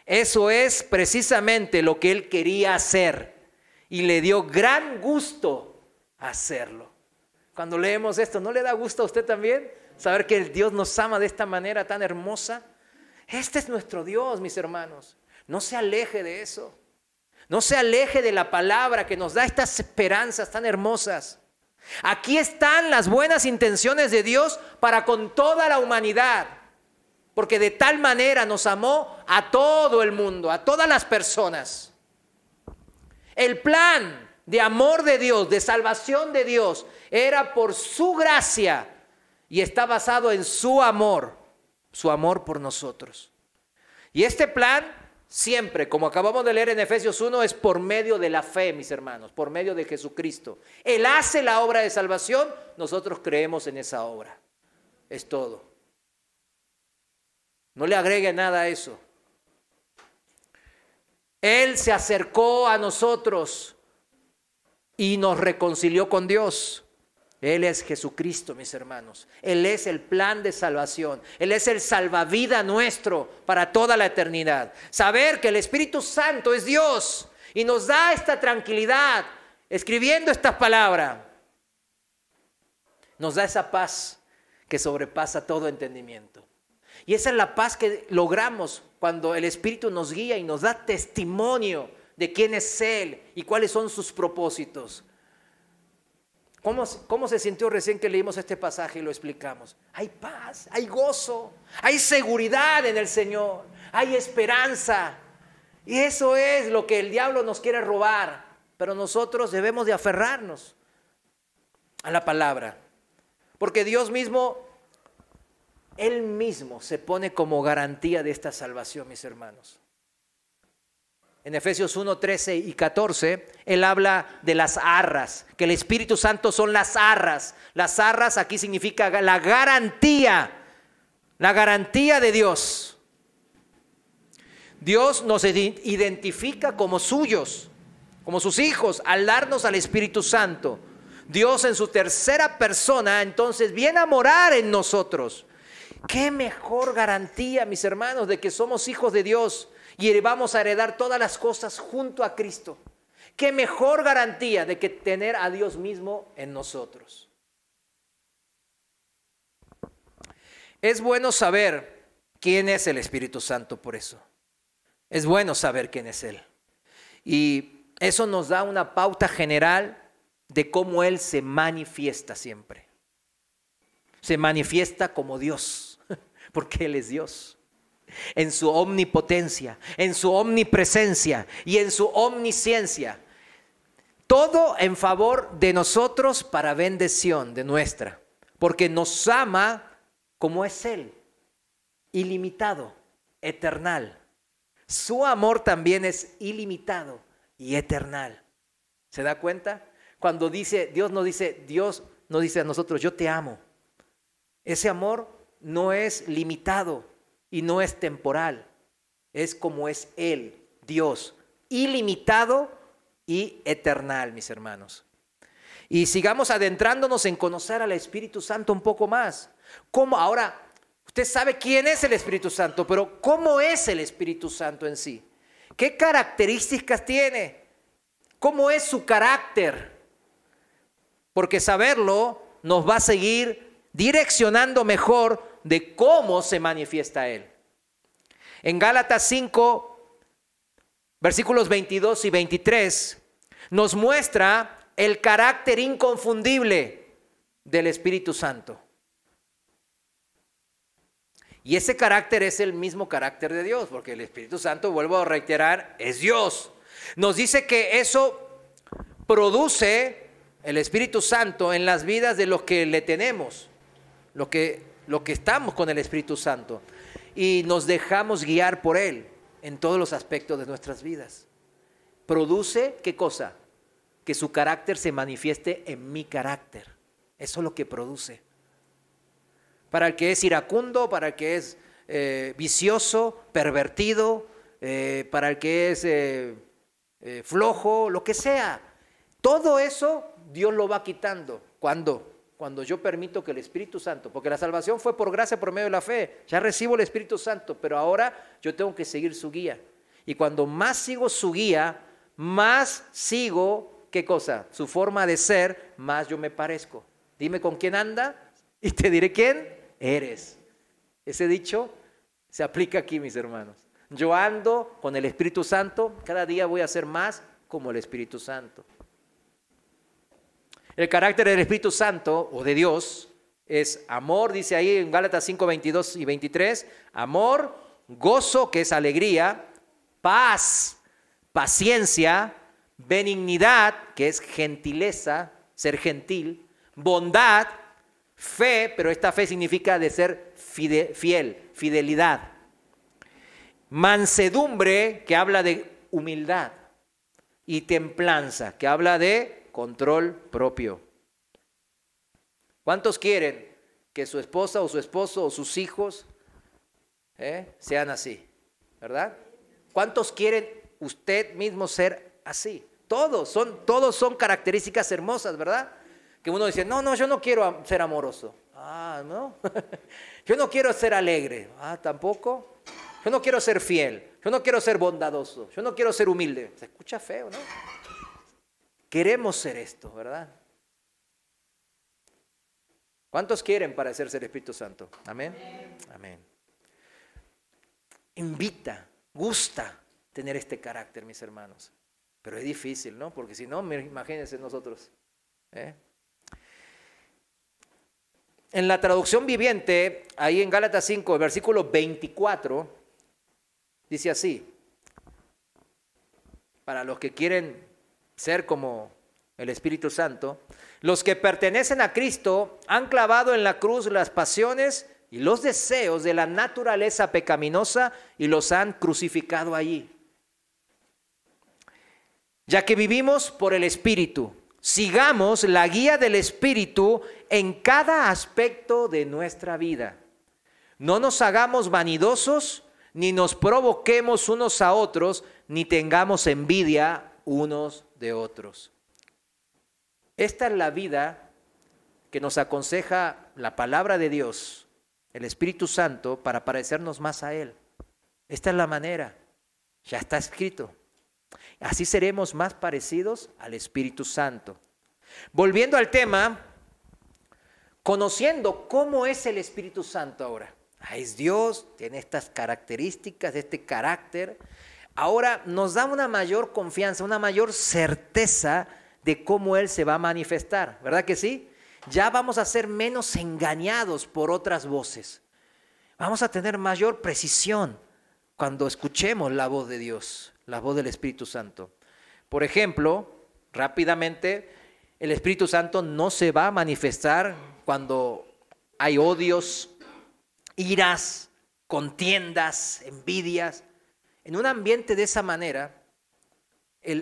Eso es precisamente lo que Él quería hacer y le dio gran gusto hacerlo. Cuando leemos esto, ¿no le da gusto a usted también? Saber que el Dios nos ama de esta manera tan hermosa. Este es nuestro Dios, mis hermanos. No se aleje de eso. No se aleje de la palabra que nos da estas esperanzas tan hermosas. Aquí están las buenas intenciones de Dios para con toda la humanidad. Porque de tal manera nos amó a todo el mundo, a todas las personas. El plan de amor de Dios, de salvación de Dios, era por su gracia y está basado en su amor por nosotros. Y este plan siempre, como acabamos de leer en Efesios 1, es por medio de la fe, mis hermanos, por medio de Jesucristo. Él hace la obra de salvación, nosotros creemos en esa obra. Es todo. No le agregue nada a eso. Él se acercó a nosotros y nos reconcilió con Dios. Él es Jesucristo, mis hermanos. Él es el plan de salvación. Él es el salvavidas nuestro para toda la eternidad. Saber que el Espíritu Santo es Dios y nos da esta tranquilidad escribiendo esta palabra. Nos da esa paz que sobrepasa todo entendimiento. Y esa es la paz que logramos cuando el Espíritu nos guía y nos da testimonio de quién es Él y cuáles son sus propósitos. ¿Cómo se sintió recién que leímos este pasaje y lo explicamos? Hay paz, hay gozo, hay seguridad en el Señor, hay esperanza. Y eso es lo que el diablo nos quiere robar. Pero nosotros debemos de aferrarnos a la palabra. Porque Dios mismo, Él mismo se pone como garantía de esta salvación, mis hermanos. En Efesios 1, 13 y 14, Él habla de las arras, que el Espíritu Santo son las arras. Las arras aquí significa la garantía de Dios. Dios nos identifica como suyos, como sus hijos, al darnos al Espíritu Santo. Dios en su tercera persona, entonces, viene a morar en nosotros. Qué mejor garantía, mis hermanos, de que somos hijos de Dios y vamos a heredar todas las cosas junto a Cristo. Qué mejor garantía de que tener a Dios mismo en nosotros. Es bueno saber quién es el Espíritu Santo por eso. Es bueno saber quién es Él. Y eso nos da una pauta general de cómo Él se manifiesta siempre. Se manifiesta como Dios, porque Él es Dios. En su omnipotencia, en su omnipresencia y en su omnisciencia. Todo en favor de nosotros para bendición de nuestra. Porque nos ama como es Él, ilimitado, eternal. Su amor también es ilimitado y eternal. ¿Se da cuenta? Cuando Dios nos dice a nosotros, yo te amo. Ese amor no es limitado y no es temporal. Es como es Él, Dios, ilimitado y eternal, mis hermanos. Y sigamos adentrándonos en conocer al Espíritu Santo un poco más. ¿Cómo? Ahora, usted sabe quién es el Espíritu Santo, pero ¿cómo es el Espíritu Santo en sí? ¿Qué características tiene? ¿Cómo es su carácter? Porque saberlo nos va a seguir direccionando mejor de cómo se manifiesta Él. En Gálatas 5, versículos 22 y 23, nos muestra el carácter inconfundible del Espíritu Santo. Y ese carácter es el mismo carácter de Dios, porque el Espíritu Santo, vuelvo a reiterar, es Dios. Nos dice que eso produce el Espíritu Santo en las vidas de los que le tenemos, lo que estamos con el Espíritu Santo, y nos dejamos guiar por Él en todos los aspectos de nuestras vidas. Produce, ¿qué cosa? Que su carácter se manifieste en mi carácter. Eso es lo que produce. Para el que es iracundo, para el que es vicioso, pervertido, para el que es flojo, lo que sea. Todo eso Dios lo va quitando. ¿Cuándo? Cuando yo permito que el Espíritu Santo, porque la salvación fue por gracia por medio de la fe, ya recibo el Espíritu Santo, pero ahora yo tengo que seguir su guía. Y cuando más sigo su guía, más sigo, ¿qué cosa? Su forma de ser, más yo me parezco. Dime con quién anda y te diré quién eres. Ese dicho se aplica aquí, mis hermanos. Yo ando con el Espíritu Santo, cada día voy a ser más como el Espíritu Santo. El carácter del Espíritu Santo o de Dios es amor, dice ahí en Gálatas 5, 22 y 23, amor, gozo, que es alegría, paz, paciencia, benignidad, que es gentileza, ser gentil, bondad, fe, pero esta fe significa de ser fiel, fidelidad. Mansedumbre, que habla de humildad, y templanza, que habla de control propio. ¿Cuántos quieren que su esposa o su esposo o sus hijos sean así? ¿Verdad? ¿Cuántos quieren usted mismo ser así? Todos son características hermosas, ¿verdad? Que uno dice, no, yo no quiero ser amoroso. Ah, ¿no? Yo no quiero ser alegre. Ah, ¿tampoco? Yo no quiero ser fiel. Yo no quiero ser bondadoso. Yo no quiero ser humilde. Se escucha feo, ¿no? Queremos ser esto, ¿verdad? ¿Cuántos quieren parecerse al Espíritu Santo? ¿Amén? Amén. Invita, gusta tener este carácter, mis hermanos. Pero es difícil, ¿no? Porque si no, imagínense nosotros. En la traducción viviente, ahí en Gálatas 5, versículo 24, dice así, para los que quieren ser como el Espíritu Santo, los que pertenecen a Cristo han clavado en la cruz las pasiones y los deseos de la naturaleza pecaminosa y los han crucificado allí. Ya que vivimos por el Espíritu, sigamos la guía del Espíritu en cada aspecto de nuestra vida. No nos hagamos vanidosos, ni nos provoquemos unos a otros, ni tengamos envidia unos de otros. Esta es la vida que nos aconseja la palabra de Dios, el Espíritu Santo, para parecernos más a Él. Esta es la manera, ya está escrito. Así seremos más parecidos al Espíritu Santo. Volviendo al tema, conociendo cómo es el Espíritu Santo ahora. Es Dios, tiene estas características, este carácter. Ahora nos da una mayor confianza, una mayor certeza de cómo Él se va a manifestar, ¿verdad que sí? Ya vamos a ser menos engañados por otras voces. Vamos a tener mayor precisión cuando escuchemos la voz de Dios, la voz del Espíritu Santo. Por ejemplo, rápidamente, el Espíritu Santo no se va a manifestar cuando hay odios, iras, contiendas, envidias. En un ambiente de esa manera,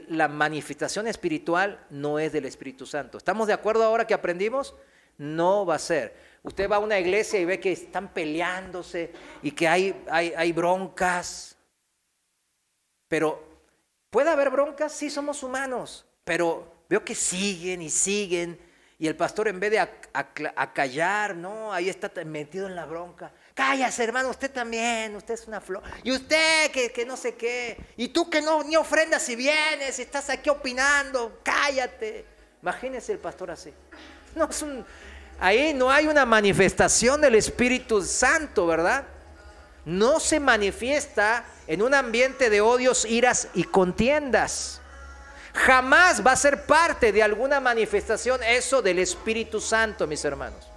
la manifestación espiritual no es del Espíritu Santo. ¿Estamos de acuerdo ahora que aprendimos? No va a ser. Usted va a una iglesia y ve que están peleándose y que hay broncas. Pero, ¿puede haber broncas? Sí, somos humanos. Pero veo que siguen y siguen. Y el pastor, en vez de acallar, no, ahí está metido en la bronca. Cállase, hermano, usted también, usted es una flor. Y usted que no sé qué. Y tú que no ni ofrendas si vienes, estás aquí opinando, cállate. Imagínese el pastor así. No, ahí no hay una manifestación del Espíritu Santo, ¿verdad? No se manifiesta en un ambiente de odios, iras y contiendas. Jamás va a ser parte de alguna manifestación eso del Espíritu Santo, mis hermanos.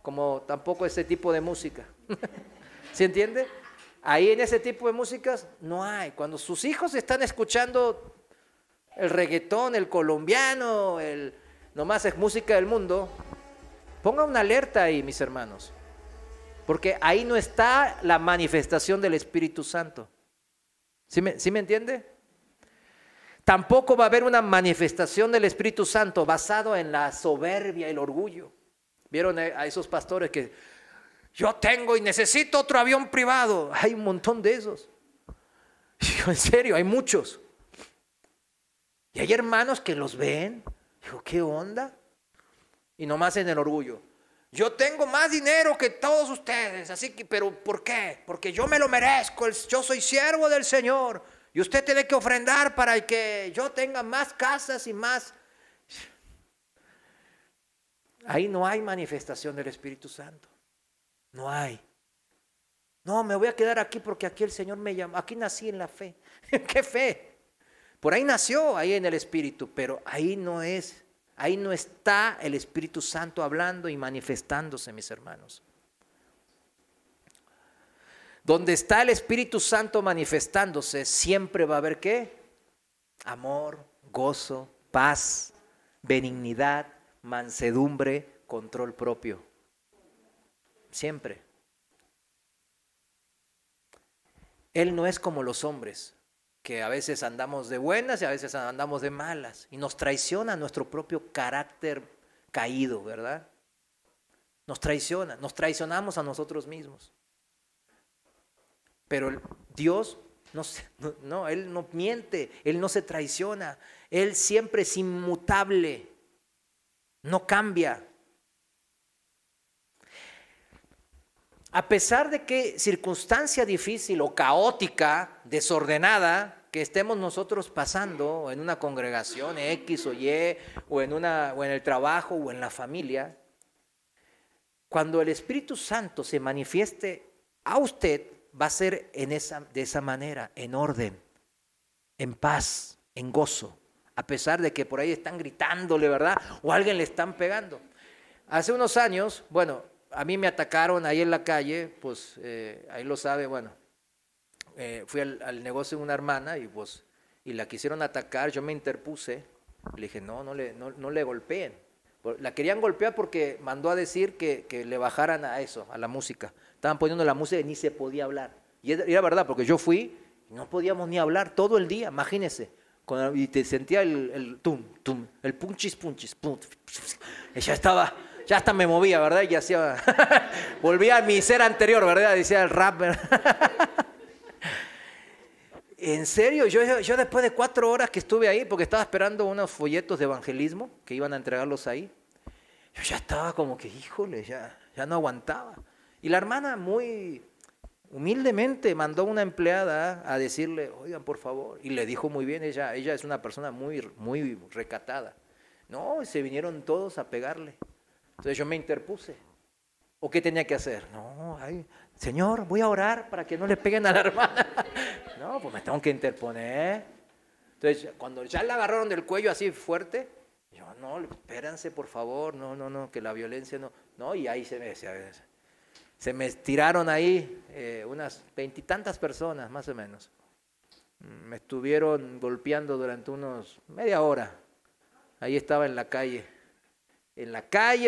Como tampoco ese tipo de música. ¿Se entiende? Ahí en ese tipo de músicas no hay. Cuando sus hijos están escuchando el reggaetón, el colombiano, nomás es música del mundo, ponga una alerta ahí, mis hermanos. Porque ahí no está la manifestación del Espíritu Santo. ¿Sí me entiende? Tampoco va a haber una manifestación del Espíritu Santo basado en la soberbia y el orgullo. ¿Vieron a esos pastores que yo tengo y necesito otro avión privado? Hay un montón de esos. En serio, hay muchos. Y hay hermanos que los ven. Digo, ¿qué onda? Y nomás en el orgullo. Yo tengo más dinero que todos ustedes, así que, pero ¿por qué? Porque yo me lo merezco, yo soy siervo del Señor. Y usted tiene que ofrendar para que yo tenga más casas y más. Ahí no hay manifestación del Espíritu Santo. No hay. No, me voy a quedar aquí porque aquí el Señor me llama. Aquí nací en la fe. ¿Qué fe? Por ahí nació, ahí en el Espíritu, pero ahí no es. Ahí no está el Espíritu Santo hablando y manifestándose, mis hermanos. Donde está el Espíritu Santo manifestándose, siempre va a haber ¿qué? Amor, gozo, paz, benignidad, mansedumbre, control propio. Siempre. Él no es como los hombres, que a veces andamos de buenas y a veces andamos de malas. Y nos traiciona nuestro propio carácter caído, ¿verdad? Nos traiciona, nos traicionamos a nosotros mismos. Pero Dios, no, Él no miente, Él no se traiciona. Él siempre es inmutable, no cambia. A pesar de que circunstancia difícil o caótica, desordenada, que estemos nosotros pasando en una congregación X o Y, o en el trabajo o en la familia, cuando el Espíritu Santo se manifieste a usted, va a ser de esa manera, en orden, en paz, en gozo, a pesar de que por ahí están gritándole, ¿verdad? O a alguien le están pegando. Hace unos años, bueno, a mí me atacaron ahí en la calle, pues ahí lo sabe, bueno, fui al negocio de una hermana y la quisieron atacar, yo me interpuse, le dije, no le golpeen. La querían golpear porque mandó a decir que le bajaran a eso, a la música. Estaban poniendo la música y ni se podía hablar. Y era verdad, porque yo fui y no podíamos ni hablar todo el día, imagínense. Y te sentía el tum, tum, el punchis, punchis, pum. Y ya hasta me movía, ¿verdad? Y hacía, volvía a mi ser anterior, ¿verdad? Decía el rap, ¿verdad? En serio, yo después de 4 horas que estuve ahí, porque estaba esperando unos folletos de evangelismo que iban a entregarlos ahí, yo ya estaba como que, híjole, ya no aguantaba. Y la hermana muy humildemente mandó a una empleada a decirle, oigan, por favor, y le dijo muy bien, ella es una persona muy, muy recatada. No, se vinieron todos a pegarle. Entonces yo me interpuse. ¿O qué tenía que hacer? No, Señor, voy a orar para que no le peguen a la hermana. No, pues me tengo que interponer. Entonces, cuando ya la agarraron del cuello así fuerte, yo, no, espérense, por favor, no, que la violencia no. No, y ahí se me tiraron ahí unas 20 y tantas personas, más o menos. Me estuvieron golpeando durante unos media hora. Ahí estaba en la calle,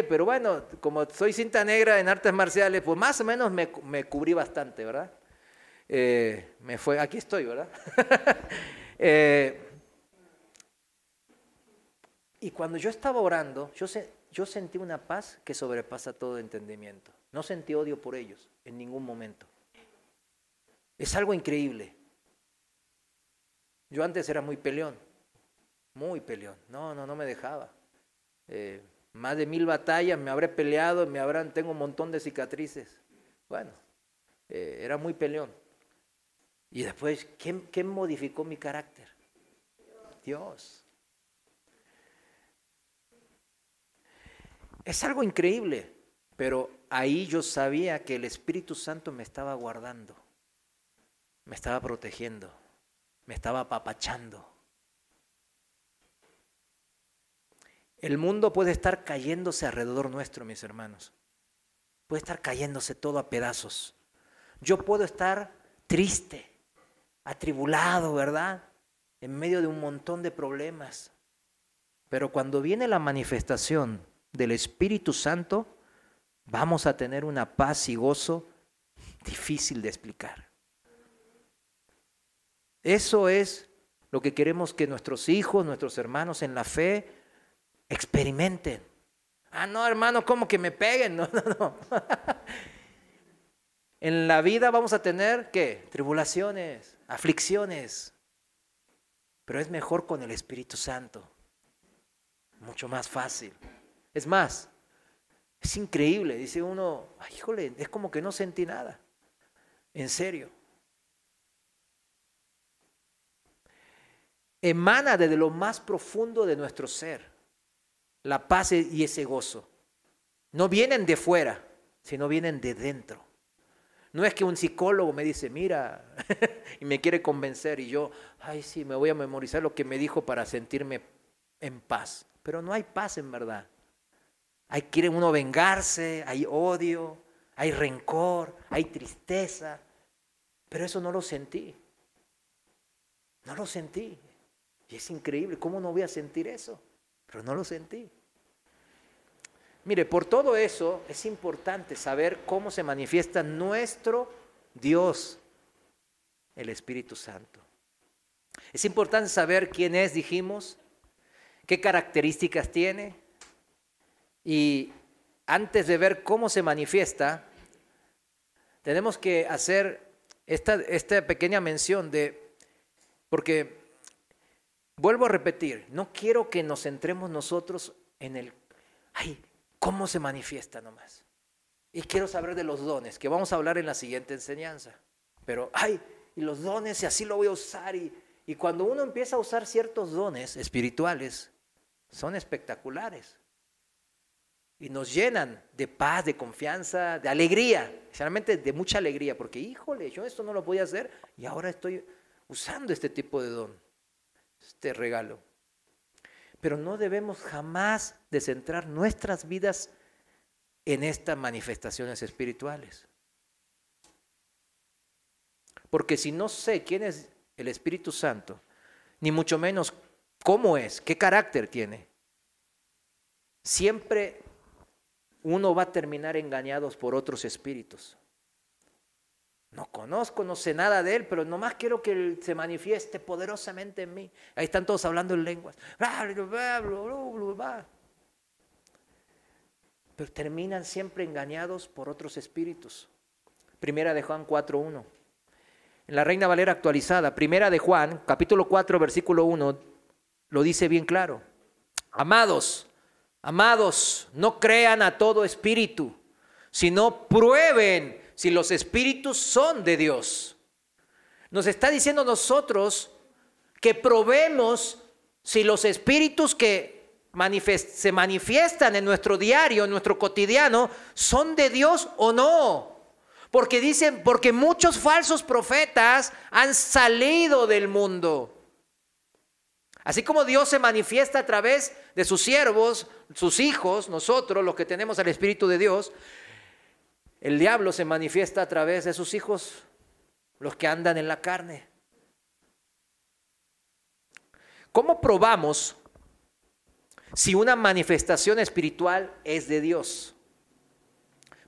pero bueno, como soy cinta negra en artes marciales, pues más o menos me cubrí bastante, ¿verdad? Aquí estoy, ¿verdad? Y cuando yo estaba orando, yo sentí una paz que sobrepasa todo entendimiento. No sentí odio por ellos en ningún momento. Es algo increíble. Yo antes era muy peleón. No me dejaba. Más de 1000 batallas, me habré peleado, tengo un montón de cicatrices. Bueno, era muy peleón. Y después, ¿quién modificó mi carácter? Dios. Es algo increíble, pero ahí yo sabía que el Espíritu Santo me estaba guardando, me estaba protegiendo, me estaba apapachando. El mundo puede estar cayéndose alrededor nuestro, mis hermanos. Puede estar cayéndose todo a pedazos. Yo puedo estar triste, atribulado, ¿verdad? En medio de un montón de problemas. Pero cuando viene la manifestación del Espíritu Santo, vamos a tener una paz y gozo difícil de explicar. Eso es lo que queremos que nuestros hijos, nuestros hermanos en la fe experimenten. No, hermano, ¿cómo que me peguen? No. En la vida vamos a tener, ¿qué? Tribulaciones, aflicciones. Pero es mejor con el Espíritu Santo. Mucho más fácil. Es más, es increíble. Dice uno, híjole, es como que no sentí nada. En serio. Emana desde lo más profundo de nuestro ser. La paz y ese gozo. No vienen de fuera, sino vienen de dentro. No es que un psicólogo me dice, mira, y me quiere convencer y yo, ay sí, me voy a memorizar lo que me dijo para sentirme en paz. Pero no hay paz en verdad. Quiere uno vengarse, hay odio, hay rencor, hay tristeza. Pero eso no lo sentí. No lo sentí. Y es increíble, ¿cómo no voy a sentir eso? Pero no lo sentí. Mire, por todo eso es importante saber cómo se manifiesta nuestro Dios, el Espíritu Santo. Es importante saber quién es, dijimos, qué características tiene. Y antes de ver cómo se manifiesta, tenemos que hacer esta pequeña mención porque vuelvo a repetir, no quiero que nos centremos nosotros en cómo se manifiesta nomás. Y quiero saber de los dones, que vamos a hablar en la siguiente enseñanza. Pero, y los dones, y así lo voy a usar. Y cuando uno empieza a usar ciertos dones espirituales, son espectaculares. Y nos llenan de paz, de confianza, de alegría. Generalmente de mucha alegría, porque híjole, yo esto no lo podía hacer y ahora estoy usando este tipo de don, este regalo. Pero no debemos jamás de centrar nuestras vidas en estas manifestaciones espirituales. Porque si no sé quién es el Espíritu Santo, ni mucho menos cómo es, qué carácter tiene, siempre uno va a terminar engañados por otros espíritus. No conozco, no sé nada de él, pero nomás quiero que él se manifieste poderosamente en mí. Ahí están todos hablando en lenguas. Pero terminan siempre engañados por otros espíritus. Primera de Juan 4:1. En la Reina Valera actualizada, Primera de Juan, capítulo 4, versículo 1, lo dice bien claro. Amados, no crean a todo espíritu, sino prueben si los espíritus son de Dios. Nos está diciendo a nosotros que probemos si los espíritus que se manifiestan en nuestro diario, en nuestro cotidiano, son de Dios o no. Porque muchos falsos profetas han salido del mundo. Así como Dios se manifiesta a través de sus siervos, sus hijos, nosotros los que tenemos al Espíritu de Dios, el diablo se manifiesta a través de sus hijos, los que andan en la carne. ¿Cómo probamos si una manifestación espiritual es de Dios?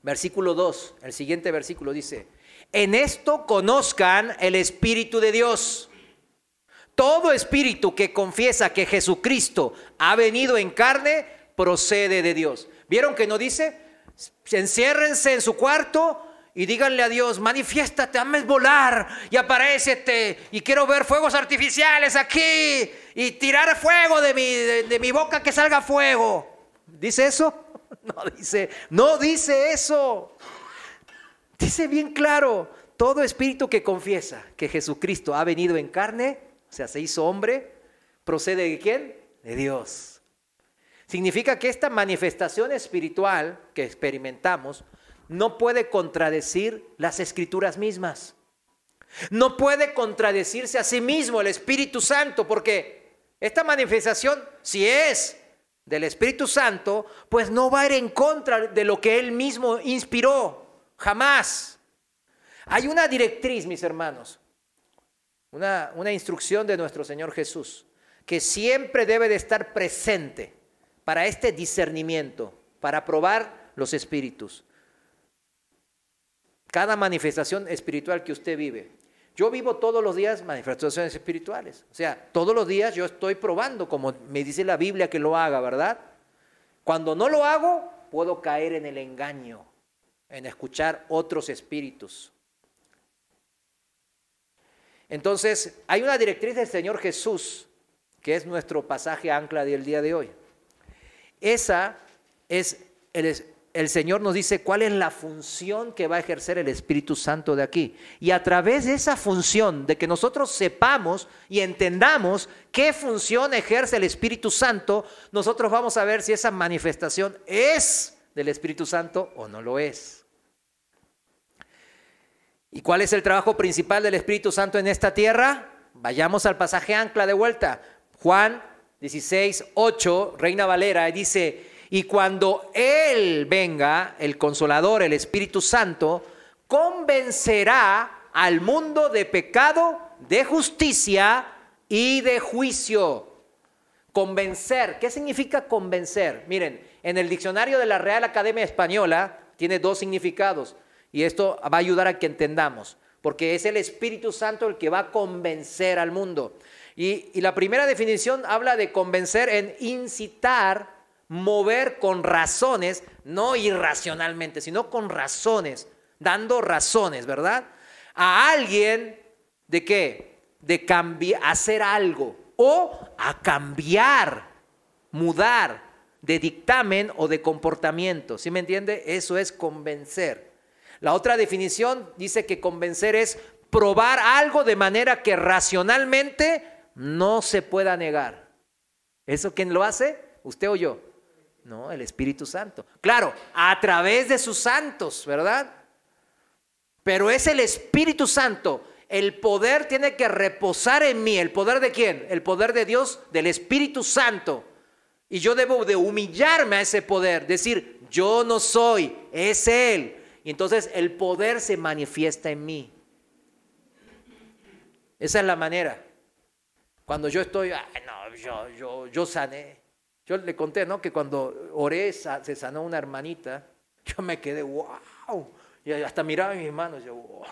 Versículo 2, el siguiente versículo dice, en esto conozcan el Espíritu de Dios. Todo espíritu que confiesa que Jesucristo ha venido en carne procede de Dios. ¿Vieron que no dice? Enciérrense en su cuarto y díganle a Dios, manifiéstate, hazme volar y aparécete y quiero ver fuegos artificiales aquí y tirar fuego de mi boca, que salga fuego. ¿Dice eso? No dice eso. Dice bien claro, todo espíritu que confiesa que Jesucristo ha venido en carne, o sea, se hizo hombre, procede ¿de quién? De Dios. Significa que esta manifestación espiritual que experimentamos no puede contradecir las Escrituras mismas. No puede contradecirse a sí mismo el Espíritu Santo, porque esta manifestación, si es del Espíritu Santo, pues no va a ir en contra de lo que Él mismo inspiró, jamás. Hay una directriz, mis hermanos, una instrucción de nuestro Señor Jesús, que siempre debe de estar presente para este discernimiento, para probar los espíritus. Cada manifestación espiritual que usted vive. Yo vivo todos los días manifestaciones espirituales. O sea, todos los días yo estoy probando, como me dice la Biblia que lo haga, ¿verdad? Cuando no lo hago, puedo caer en el engaño, en escuchar otros espíritus. Entonces, hay una directriz del Señor Jesús, que es nuestro pasaje ancla del día de hoy. Esa es, el Señor nos dice cuál es la función que va a ejercer el Espíritu Santo de aquí. Y a través de esa función, de que nosotros sepamos y entendamos qué función ejerce el Espíritu Santo, nosotros vamos a ver si esa manifestación es del Espíritu Santo o no lo es. ¿Y cuál es el trabajo principal del Espíritu Santo en esta tierra? Vayamos al pasaje ancla de vuelta. Juan 16:8, Reina Valera, dice: y cuando Él venga, el Consolador, el Espíritu Santo, convencerá al mundo de pecado, de justicia y de juicio. Convencer. ¿Qué significa convencer? Miren, en el diccionario de la Real Academia Española tiene dos significados. Y esto va a ayudar a que entendamos, porque es el Espíritu Santo el que va a convencer al mundo. Y la primera definición habla de convencer en incitar, mover con razones, no irracionalmente, sino con razones, dando razones, ¿verdad? A alguien, ¿de qué? De cambiar, hacer algo, o a cambiar, mudar de dictamen o de comportamiento. ¿Sí me entiende? Eso es convencer. La otra definición dice que convencer es probar algo de manera que racionalmente no se pueda negar. ¿Eso quién lo hace? ¿Usted o yo? No, el Espíritu Santo. Claro, a través de sus santos, ¿verdad? Pero es el Espíritu Santo. El poder tiene que reposar en mí. ¿El poder de quién? El poder de Dios, del Espíritu Santo. Y yo debo de humillarme a ese poder. Decir, yo no soy, es Él. Y entonces el poder se manifiesta en mí. Esa es la manera. Cuando yo estoy, yo sané. Yo le conté, ¿no? Que cuando oré, se sanó una hermanita. Yo me quedé, wow. Y hasta miraba en mis manos, yo, wow.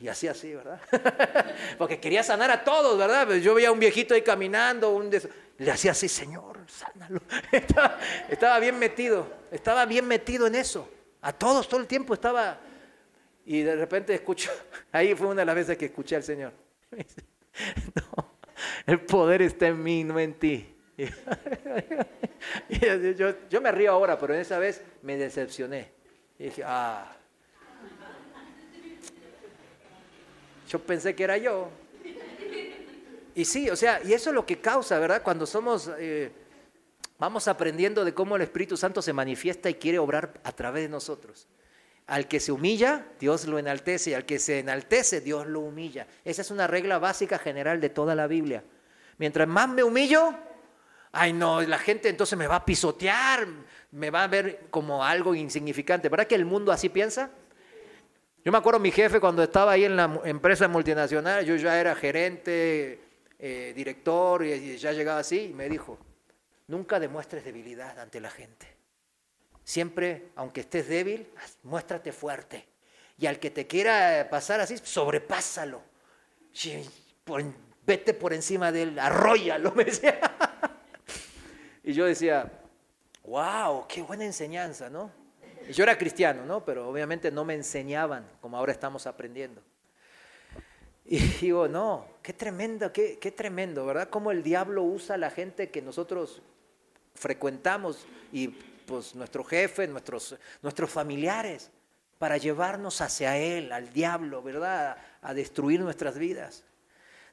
Y así, ¿verdad? Porque quería sanar a todos, ¿verdad? Yo veía a un viejito ahí caminando, le hacía así, Señor, sánalo. Estaba bien metido en eso. A todos, todo el tiempo estaba. Y de repente escucho, ahí fue una de las veces que escuché al Señor. Me dice, no, el poder está en mí, no en ti. Y yo me río ahora, pero en esa vez me decepcioné. Y dije, yo pensé que era yo. Y sí, o sea, y eso es lo que causa, ¿verdad? Cuando vamos aprendiendo de cómo el Espíritu Santo se manifiesta y quiere obrar a través de nosotros. Al que se humilla, Dios lo enaltece, y al que se enaltece, Dios lo humilla. Esa es una regla básica general de toda la Biblia. Mientras más me humillo, ay no, la gente entonces me va a pisotear, me va a ver como algo insignificante. ¿Verdad que el mundo así piensa? Yo me acuerdo mi jefe cuando estaba ahí en la empresa multinacional, yo ya era gerente, director, y ya llegaba así, y me dijo, nunca demuestres debilidad ante la gente. Siempre, aunque estés débil, muéstrate fuerte. Y al que te quiera pasar así, sobrepásalo. Vete por encima de él, arróllalo, me decía. Y yo decía, wow, qué buena enseñanza, ¿no? Y yo era cristiano, ¿no? Pero obviamente no me enseñaban como ahora estamos aprendiendo. Y digo, no, qué tremendo, qué tremendo, ¿verdad? Cómo el diablo usa a la gente que nosotros frecuentamos y pues nuestro jefe, nuestros familiares, para llevarnos hacia él, al diablo, ¿verdad? A destruir nuestras vidas.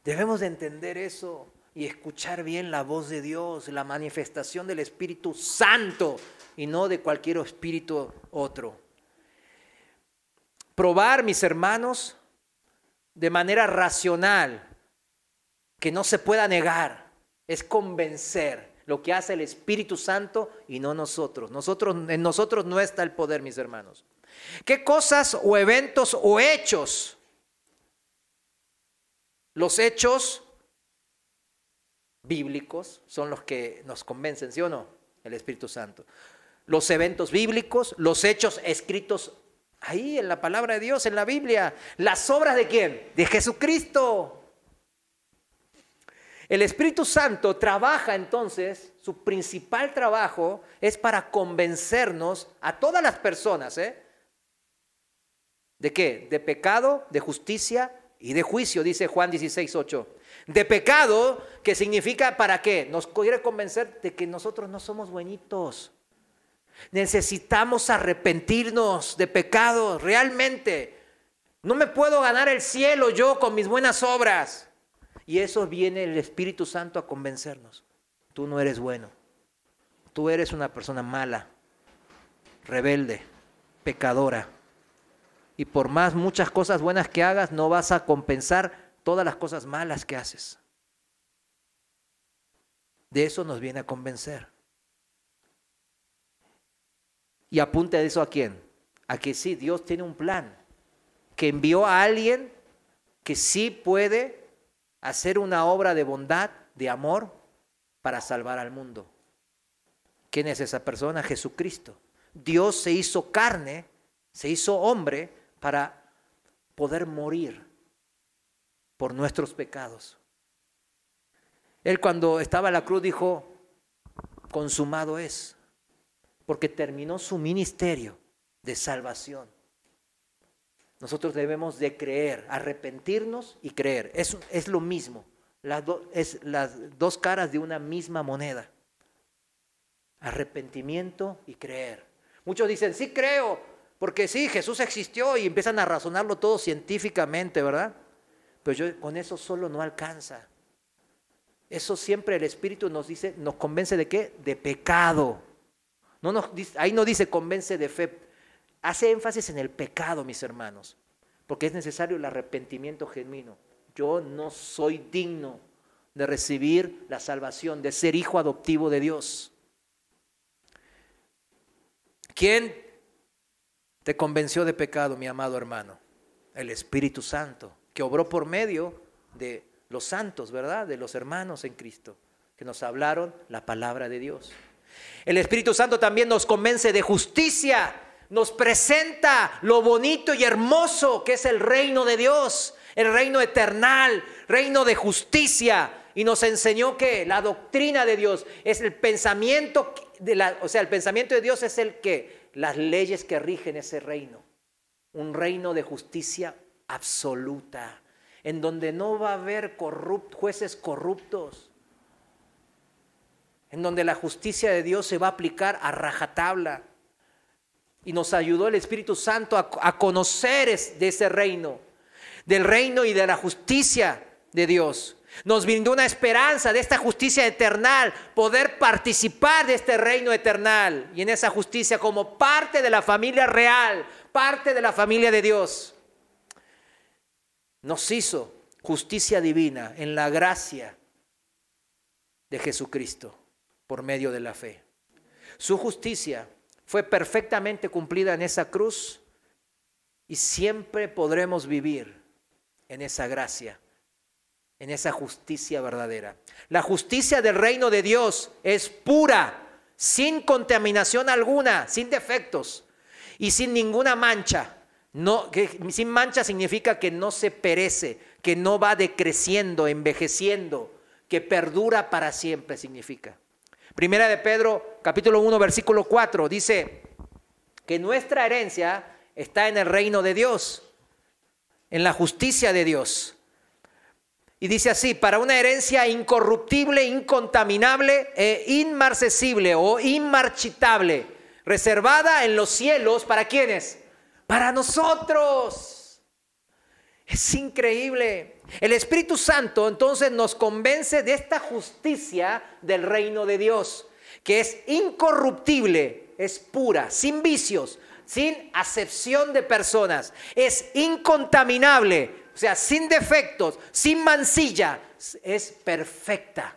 Debemos de entender eso y escuchar bien la voz de Dios, la manifestación del Espíritu Santo y no de cualquier espíritu otro. Probar, mis hermanos, de manera racional, que no se pueda negar, es convencer. Lo que hace el Espíritu Santo y no nosotros. En nosotros no está el poder, mis hermanos. ¿Qué cosas o eventos o hechos? Los hechos bíblicos son los que nos convencen, ¿sí o no? El Espíritu Santo. Los eventos bíblicos, los hechos escritos ahí en la palabra de Dios, en la Biblia. ¿Las obras de quién? De Jesucristo. El Espíritu Santo trabaja entonces, su principal trabajo es para convencernos a todas las personas, ¿de qué? De pecado, de justicia y de juicio, dice Juan 16:8. De pecado, que significa ¿para qué? Nos quiere convencer de que nosotros no somos buenitos. Necesitamos arrepentirnos de pecado, realmente. No me puedo ganar el cielo yo con mis buenas obras. Y eso viene el Espíritu Santo a convencernos. Tú no eres bueno. Tú eres una persona mala, rebelde, pecadora. Y por más muchas cosas buenas que hagas, no vas a compensar todas las cosas malas que haces. De eso nos viene a convencer. Y apunta eso ¿a quién? A que sí, Dios tiene un plan, que envió a alguien que sí puede hacer una obra de bondad, de amor, para salvar al mundo. ¿Quién es esa persona? Jesucristo. Dios se hizo carne, se hizo hombre para poder morir por nuestros pecados. Él cuando estaba en la cruz dijo, consumado es, porque terminó su ministerio de salvación. Nosotros debemos de creer, arrepentirnos y creer. Es lo mismo, es las dos caras de una misma moneda. Arrepentimiento y creer. Muchos dicen, sí creo, porque sí, Jesús existió y empiezan a razonarlo todo científicamente, ¿verdad? Pero con eso solo no alcanza. Eso siempre el Espíritu nos dice, nos convence ¿de qué? De pecado. Ahí no dice convence de fe. Hace énfasis en el pecado, mis hermanos, porque es necesario el arrepentimiento genuino. Yo no soy digno de recibir la salvación, de ser hijo adoptivo de Dios. ¿Quién te convenció de pecado, mi amado hermano? El Espíritu Santo, que obró por medio de los santos, ¿verdad? De los hermanos en Cristo, que nos hablaron la palabra de Dios. El Espíritu Santo también nos convence de justicia, nos presenta lo bonito y hermoso que es el reino de Dios, el reino eternal, reino de justicia, y nos enseñó que la doctrina de Dios es el pensamiento el pensamiento de Dios es las leyes que rigen ese reino, un reino de justicia absoluta, en donde no va a haber jueces corruptos, en donde la justicia de Dios se va a aplicar a rajatabla. Y nos ayudó el Espíritu Santo a conocer de ese reino, del reino y de la justicia de Dios. Nos brindó una esperanza de esta justicia eternal, poder participar de este reino eternal y en esa justicia como parte de la familia real, parte de la familia de Dios. Nos hizo justicia divina en la gracia de Jesucristo por medio de la fe. Su justicia fue perfectamente cumplida en esa cruz y siempre podremos vivir en esa gracia, en esa justicia verdadera. La justicia del reino de Dios es pura, sin contaminación alguna, sin defectos y sin ninguna mancha. Sin mancha significa que no se perece, que no va decreciendo, envejeciendo, que perdura para siempre significa. Primera de Pedro, capítulo 1, versículo 4, dice que nuestra herencia está en el reino de Dios, en la justicia de Dios. Y dice así, para una herencia incorruptible, incontaminable e inmarcesible o inmarchitable, reservada en los cielos, ¿para quiénes? Para nosotros. Es increíble. El Espíritu Santo entonces nos convence de esta justicia del reino de Dios, que es incorruptible, es pura, sin vicios, sin acepción de personas, es incontaminable, o sea, sin defectos, sin mancilla, es perfecta,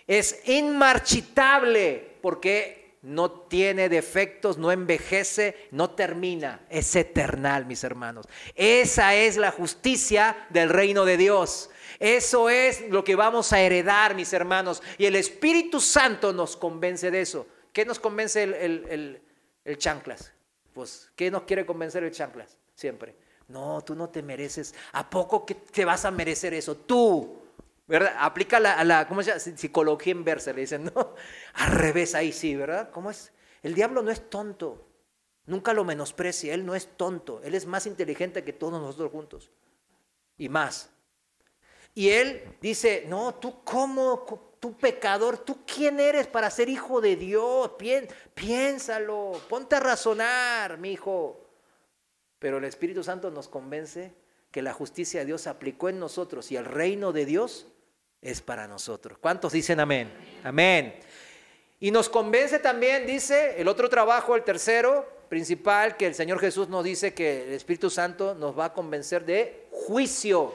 es inmarchitable porque no tiene defectos, no envejece, no termina, es eternal, mis hermanos. Esa es la justicia del reino de Dios. Eso es lo que vamos a heredar, mis hermanos. Y el Espíritu Santo nos convence de eso. ¿Qué nos convence el chanclas? Pues, ¿qué nos quiere convencer el chanclas? Siempre. No, tú no te mereces. ¿A poco que te vas a merecer eso? Tú. ¿Verdad? Aplica ¿cómo se llama? Psicología inversa, le dicen, ¿no? Al revés, ahí sí, ¿verdad? ¿Cómo es? El diablo no es tonto. Nunca lo menosprecia. Él no es tonto. Él es más inteligente que todos nosotros juntos. Y más. Y él dice, no, tú tú pecador, ¿tú quién eres para ser hijo de Dios? Piénsalo, ponte a razonar, mi hijo. Pero el Espíritu Santo nos convence que la justicia de Dios se aplicó en nosotros y el reino de Dios es para nosotros. ¿Cuántos dicen amén? Amén. Y nos convence también, dice el otro trabajo, el tercero, principal que el Señor Jesús nos dice que el Espíritu Santo nos va a convencer de juicio.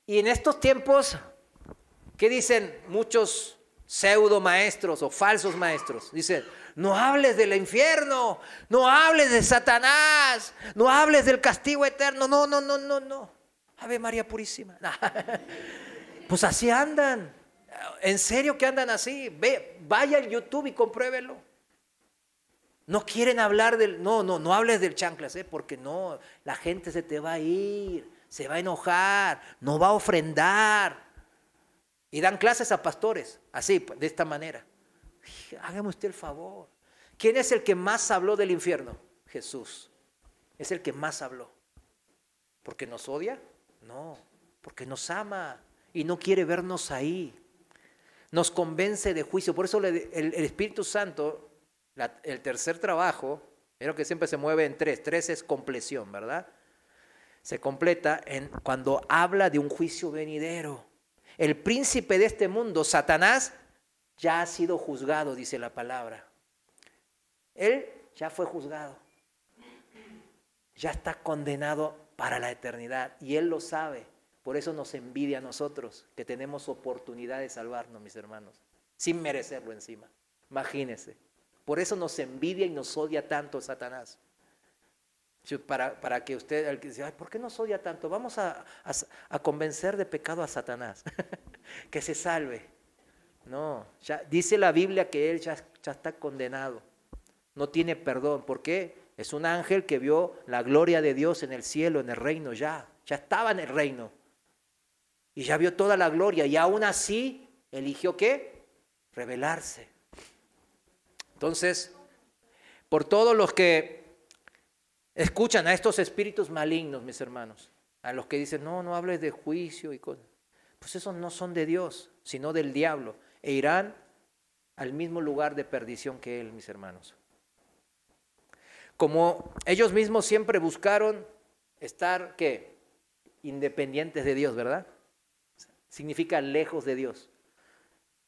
Y en estos tiempos, ¿qué dicen muchos pseudo maestros o falsos maestros? Dicen, no hables del infierno, no hables de Satanás, no hables del castigo eterno, no. Ave María Purísima. Pues así andan. En serio que andan así. Vaya al YouTube y compruébelo. No quieren hablar del... No hables del chanclas, porque no, la gente se te va a ir, se va a enojar, no va a ofrendar. Y dan clases a pastores, así, de esta manera. Hágame usted el favor. ¿Quién es el que más habló del infierno? Jesús. Es el que más habló. ¿Porque nos odia? No, porque nos ama y no quiere vernos ahí. Nos convence de juicio. Por eso el Espíritu Santo... El tercer trabajo, creo que siempre se mueve en tres. Tres es compleción, ¿verdad? Se completa cuando habla de un juicio venidero. El príncipe de este mundo, Satanás, ya ha sido juzgado, dice la palabra. Él ya fue juzgado. Ya está condenado para la eternidad y él lo sabe. Por eso nos envidia a nosotros, que tenemos oportunidad de salvarnos, mis hermanos, sin merecerlo encima. Imagínense. Por eso nos envidia y nos odia tanto Satanás. Para que usted, el que dice, ay, ¿por qué nos odia tanto? Vamos a convencer de pecado a Satanás, que se salve. No, ya dice la Biblia que él ya está condenado, no tiene perdón. ¿Por qué? Es un ángel que vio la gloria de Dios en el cielo, en el reino, ya estaba en el reino. Y ya vio toda la gloria y aún así eligió ¿qué? Rebelarse. Entonces, por todos los que escuchan a estos espíritus malignos, mis hermanos, a los que dicen, no hables de juicio y cosas, pues esos no son de Dios, sino del diablo, e irán al mismo lugar de perdición que él, mis hermanos. Como ellos mismos siempre buscaron estar, ¿qué? Independientes de Dios, ¿verdad? Significa lejos de Dios.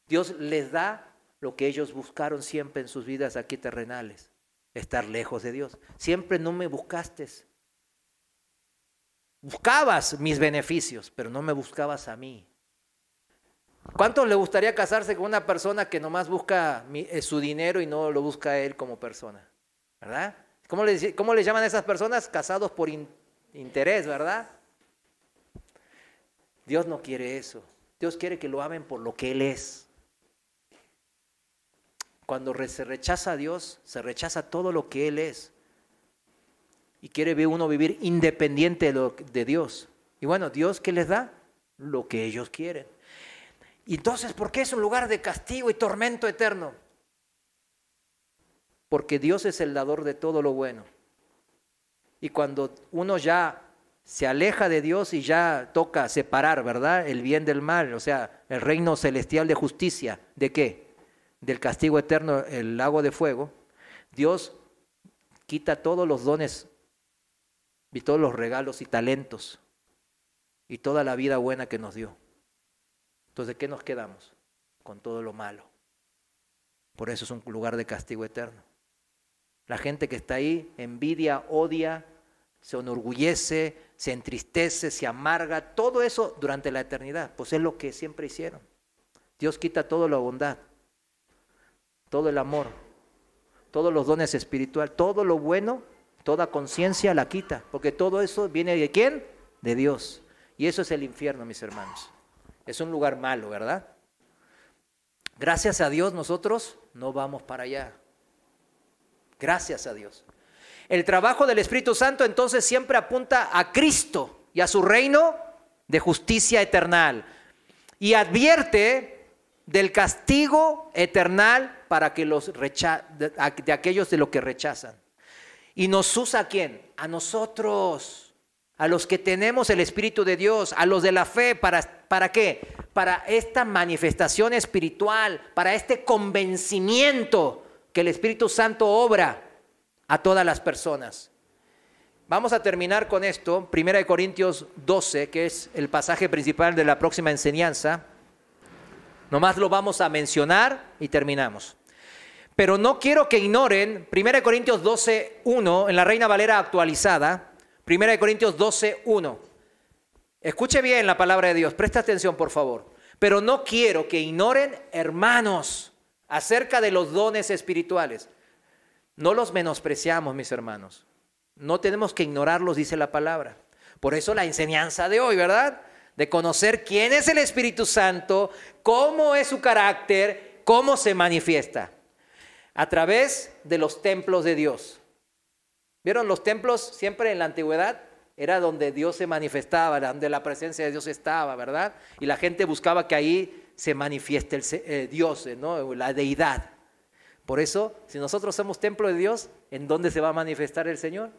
Dios les da lo que ellos buscaron siempre en sus vidas aquí terrenales, estar lejos de Dios. Siempre no me buscaste. Buscabas mis beneficios, pero no me buscabas a mí. ¿Cuántos le gustaría casarse con una persona que nomás busca su dinero y no lo busca a él como persona? ¿Verdad? ¿Cómo le llaman a esas personas? Casados por interés, ¿verdad? Dios no quiere eso. Dios quiere que lo amen por lo que Él es. Cuando se rechaza a Dios, se rechaza todo lo que Él es. Y quiere ver uno vivir independiente de Dios. Y bueno, ¿Dios qué les da? Lo que ellos quieren. Y entonces, ¿por qué es un lugar de castigo y tormento eterno? Porque Dios es el dador de todo lo bueno. Y cuando uno ya se aleja de Dios y ya toca separar, ¿verdad? El bien del mal, o sea, el reino celestial de justicia. ¿De qué? Del castigo eterno, el lago de fuego. Dios quita todos los dones y todos los regalos y talentos y toda la vida buena que nos dio. Entonces, ¿de qué nos quedamos? Con todo lo malo. Por eso es un lugar de castigo eterno. La gente que está ahí envidia, odia, se enorgullece, se entristece, se amarga, todo eso durante la eternidad, pues es lo que siempre hicieron. Dios quita toda la bondad, todo el amor, todos los dones espirituales, todo lo bueno, toda conciencia la quita, porque todo eso viene ¿de quién? De Dios. Y eso es el infierno, mis hermanos. Es un lugar malo, ¿verdad? Gracias a Dios nosotros no vamos para allá. Gracias a Dios. El trabajo del Espíritu Santo entonces siempre apunta a Cristo y a su reino de justicia eternal. Y advierte del castigo eternal para que de aquellos de los que rechazan. ¿Y nos usa a quién? A nosotros, a los que tenemos el Espíritu de Dios, a los de la fe. ¿Para qué? Para esta manifestación espiritual, para este convencimiento que el Espíritu Santo obra a todas las personas. Vamos a terminar con esto, 1 Corintios 12, que es el pasaje principal de la próxima enseñanza. Nomás lo vamos a mencionar y terminamos. Pero no quiero que ignoren 1 Corintios 12:1 en la Reina Valera actualizada. 1 Corintios 12:1. Escuche bien la palabra de Dios, presta atención por favor. Pero no quiero que ignoren, hermanos, acerca de los dones espirituales. No los menospreciamos, mis hermanos. No tenemos que ignorarlos, dice la palabra. Por eso la enseñanza de hoy, ¿verdad? De conocer quién es el Espíritu Santo, cómo es su carácter, cómo se manifiesta. A través de los templos de Dios. ¿Vieron? Los templos siempre en la antigüedad era donde Dios se manifestaba, donde la presencia de Dios estaba, ¿verdad? Y la gente buscaba que ahí se manifieste el Dios, ¿no? La deidad. Por eso, si nosotros somos templo de Dios, ¿en dónde se va a manifestar el Señor?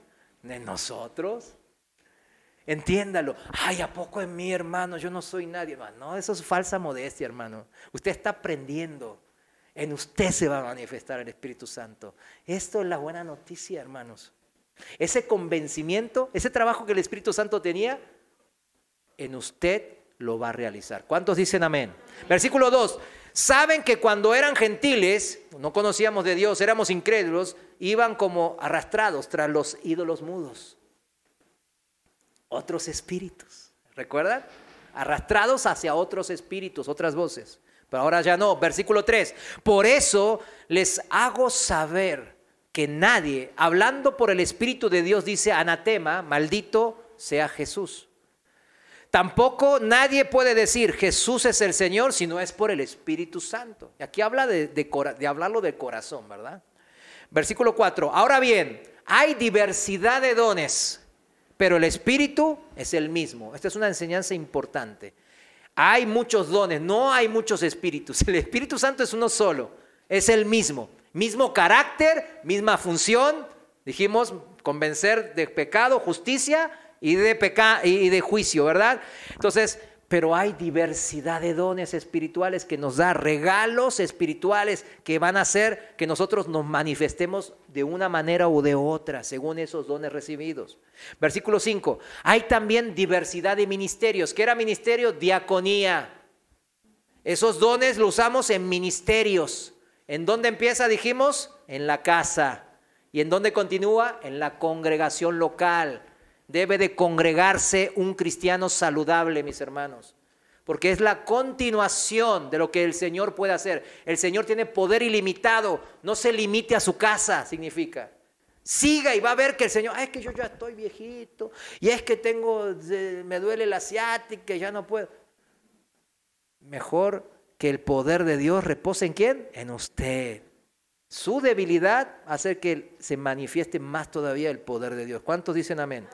En nosotros. Entiéndalo. Ay, ¿a poco en mí, hermano? Yo no soy nadie. No, eso es falsa modestia, hermano. Usted está aprendiendo. En usted se va a manifestar el Espíritu Santo. Esto es la buena noticia, hermanos. Ese convencimiento, ese trabajo que el Espíritu Santo tenía, en usted lo va a realizar. ¿Cuántos dicen amén? Versículo 2. Saben que cuando eran gentiles, no conocíamos de Dios, éramos incrédulos, iban como arrastrados tras los ídolos mudos. Otros espíritus. ¿Recuerdan? Arrastrados hacia otros espíritus, otras voces. Pero ahora ya no. Versículo 3. Por eso les hago saber que nadie, hablando por el Espíritu de Dios, dice anatema, maldito sea Jesús. Tampoco nadie puede decir Jesús es el Señor si no es por el Espíritu Santo. Y aquí habla de hablarlo de corazón, ¿verdad? Versículo 4. Ahora bien, hay diversidad de dones, pero el Espíritu es el mismo. Esta es una enseñanza importante. Hay muchos dones, no hay muchos espíritus. El Espíritu Santo es uno solo, es el mismo. Mismo carácter, misma función. Dijimos, convencer de pecado, justicia y de juicio, ¿verdad? Entonces, pero hay diversidad de dones espirituales que nos da regalos espirituales que van a hacer que nosotros nos manifestemos de una manera u de otra, según esos dones recibidos. Versículo 5. Hay también diversidad de ministerios. ¿Qué era ministerio? Diaconía. Esos dones los usamos en ministerios. ¿En dónde empieza? Dijimos, en la casa. ¿Y en dónde continúa? En la congregación local. Debe de congregarse un cristiano saludable, mis hermanos, porque es la continuación de lo que el Señor puede hacer. El Señor tiene poder ilimitado, no se limite a su casa, significa. Siga y va a ver que el Señor, es que yo ya estoy viejito, y es que me duele la ciática, ya no puedo. Mejor que el poder de Dios repose ¿en quién? En usted. Su debilidad hace que se manifieste más todavía el poder de Dios. ¿Cuántos dicen amén?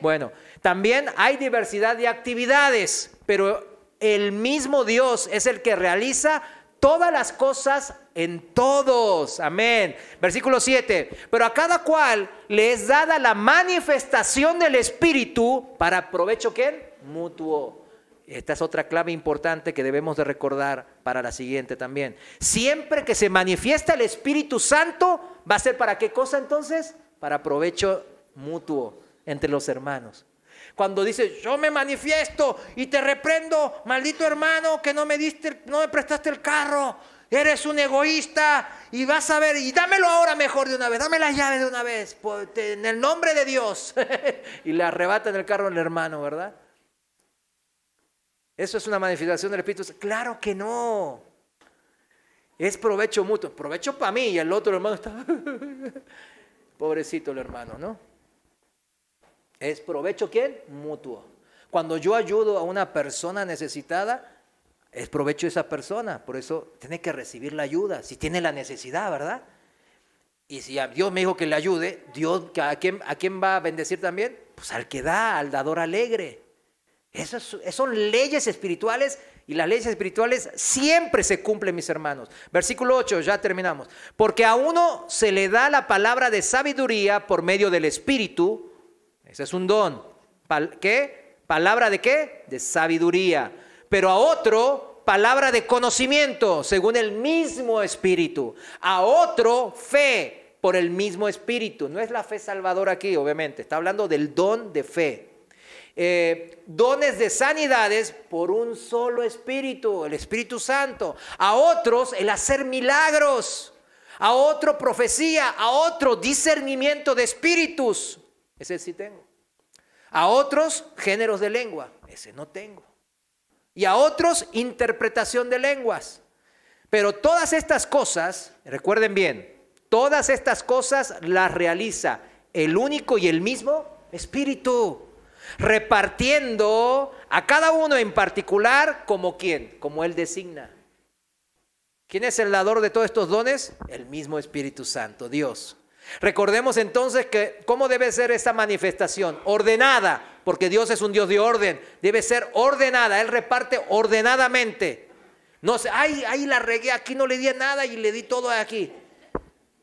Bueno, también hay diversidad de actividades, pero el mismo Dios es el que realiza todas las cosas en todos. Amén. Versículo 7. Pero a cada cual le es dada la manifestación del Espíritu para provecho ¿quién? Mutuo. Esta es otra clave importante que debemos de recordar para la siguiente también. Siempre que se manifiesta el Espíritu Santo, ¿va a ser para qué cosa entonces? Para provecho mutuo entre los hermanos. Cuando dice, yo me manifiesto y te reprendo, maldito hermano, que no me prestaste el carro, eres un egoísta y vas a ver, y dámelo ahora mejor de una vez, dame las llaves de una vez, en el nombre de Dios. Y le arrebatan el carro al hermano, ¿verdad? ¿Eso es una manifestación del Espíritu Santo? Claro que no. Es provecho mutuo. Provecho para mí y el otro hermano está... Pobrecito el hermano, ¿no? Es provecho ¿quién? Mutuo. Cuando yo ayudo a una persona necesitada, es provecho de esa persona. Por eso tiene que recibir la ayuda, si tiene la necesidad, ¿verdad? Y si a Dios me dijo que le ayude, Dios, ¿a quién va a bendecir también? Pues al que da, al dador alegre. Esas son leyes espirituales y las leyes espirituales siempre se cumplen, mis hermanos. Versículo 8, ya terminamos. Porque a uno se le da la palabra de sabiduría por medio del Espíritu. Ese es un don. ¿Qué? ¿Palabra de qué? De sabiduría. Pero a otro, palabra de conocimiento, según el mismo Espíritu. A otro, fe por el mismo Espíritu. No es la fe salvadora aquí, obviamente. Está hablando del don de fe. Dones de sanidades por un solo Espíritu, el Espíritu Santo. A otros el hacer milagros, A otro profecía, a otro discernimiento de espíritus. Ese sí tengo. A otros géneros de lengua. Ese no tengo. Y a otros interpretación de lenguas. Pero todas estas cosas, recuerden bien, todas estas cosas las realiza el único y el mismo Espíritu, repartiendo a cada uno en particular como quien, como Él designa. ¿Quién es el dador de todos estos dones? El mismo Espíritu Santo, Dios. Recordemos entonces que cómo debe ser esta manifestación, ordenada, porque Dios es un Dios de orden, debe ser ordenada, Él reparte ordenadamente. No sé, ay, la regué, aquí no le di nada y le di todo aquí.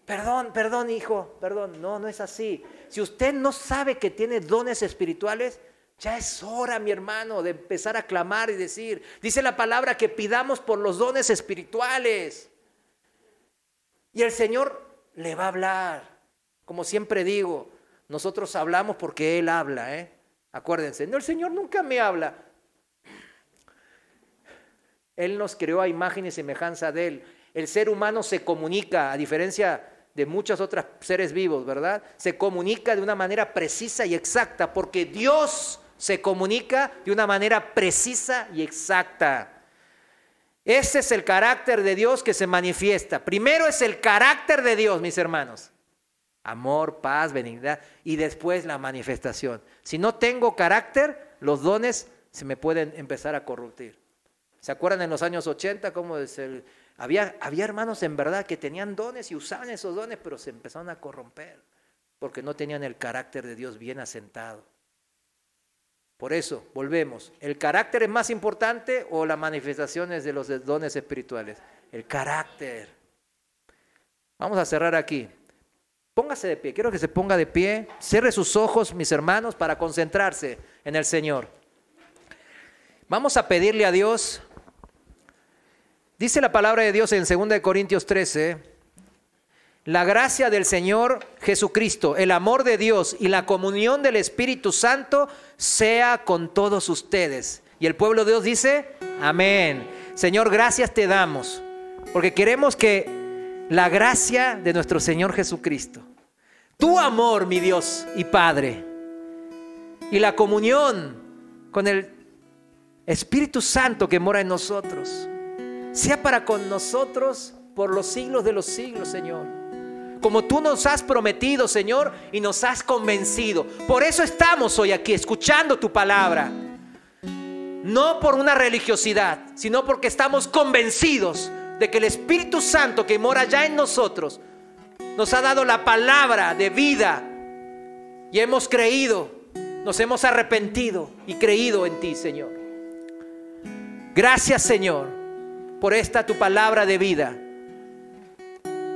Perdón, hijo, perdón, no es así. Si usted no sabe que tiene dones espirituales, ya es hora, mi hermano, de empezar a clamar y decir, dice la palabra que pidamos por los dones espirituales. Y el Señor le va a hablar. Como siempre digo, nosotros hablamos porque Él habla, ¿eh? Acuérdense, no, el Señor nunca me habla. Él nos creó a imagen y semejanza de Él. El ser humano se comunica, a diferencia de muchos otros seres vivos, ¿verdad? Se comunica de una manera precisa y exacta, porque Dios se comunica de una manera precisa y exacta. Ese es el carácter de Dios que se manifiesta. Primero es el carácter de Dios, mis hermanos. Amor, paz, benignidad, y después la manifestación. Si no tengo carácter, los dones se me pueden empezar a corruptir. ¿Se acuerdan en los años 80 cómo había hermanos en verdad que tenían dones y usaban esos dones, pero se empezaron a corromper porque no tenían el carácter de Dios bien asentado? Por eso, volvemos. ¿El carácter es más importante o las manifestaciones de los dones espirituales? El carácter. Vamos a cerrar aquí. Póngase de pie, quiero que se ponga de pie. Cierre sus ojos, mis hermanos, para concentrarse en el Señor. Vamos a pedirle a Dios. Dice la palabra de Dios en 2 Corintios 13, la gracia del Señor Jesucristo, el amor de Dios y la comunión del Espíritu Santo sea con todos ustedes. Y el pueblo de Dios dice, amén. Señor, gracias te damos, porque queremos que la gracia de nuestro Señor Jesucristo, tu amor, mi Dios y Padre, y la comunión con el Espíritu Santo que mora en nosotros, sea para con nosotros por los siglos de los siglos, Señor. Como tú nos has prometido, Señor, y nos has convencido. Por eso estamos hoy aquí escuchando tu palabra. No por una religiosidad, sino porque estamos convencidos de que el Espíritu Santo que mora ya en nosotros nos ha dado la palabra de vida y hemos creído, nos hemos arrepentido y creído en ti, Señor. Gracias, Señor, por esta tu palabra de vida.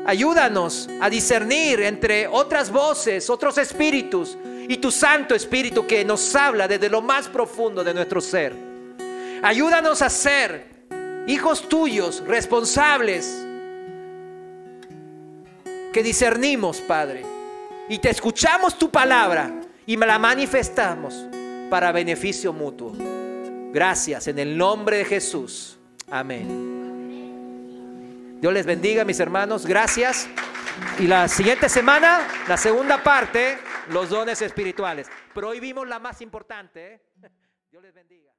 Ayúdanos a discernir entre otras voces, otros espíritus y tu Santo Espíritu que nos habla desde lo más profundo de nuestro ser. Ayúdanos a ser hijos tuyos, responsables, que discernimos, Padre, y te escuchamos tu palabra y la manifestamos para beneficio mutuo. Gracias en el nombre de Jesús. Amén. Dios les bendiga, mis hermanos. Gracias. Y la siguiente semana, la segunda parte, los dones espirituales. Pero hoy vimos la más importante, ¿eh? Dios les bendiga.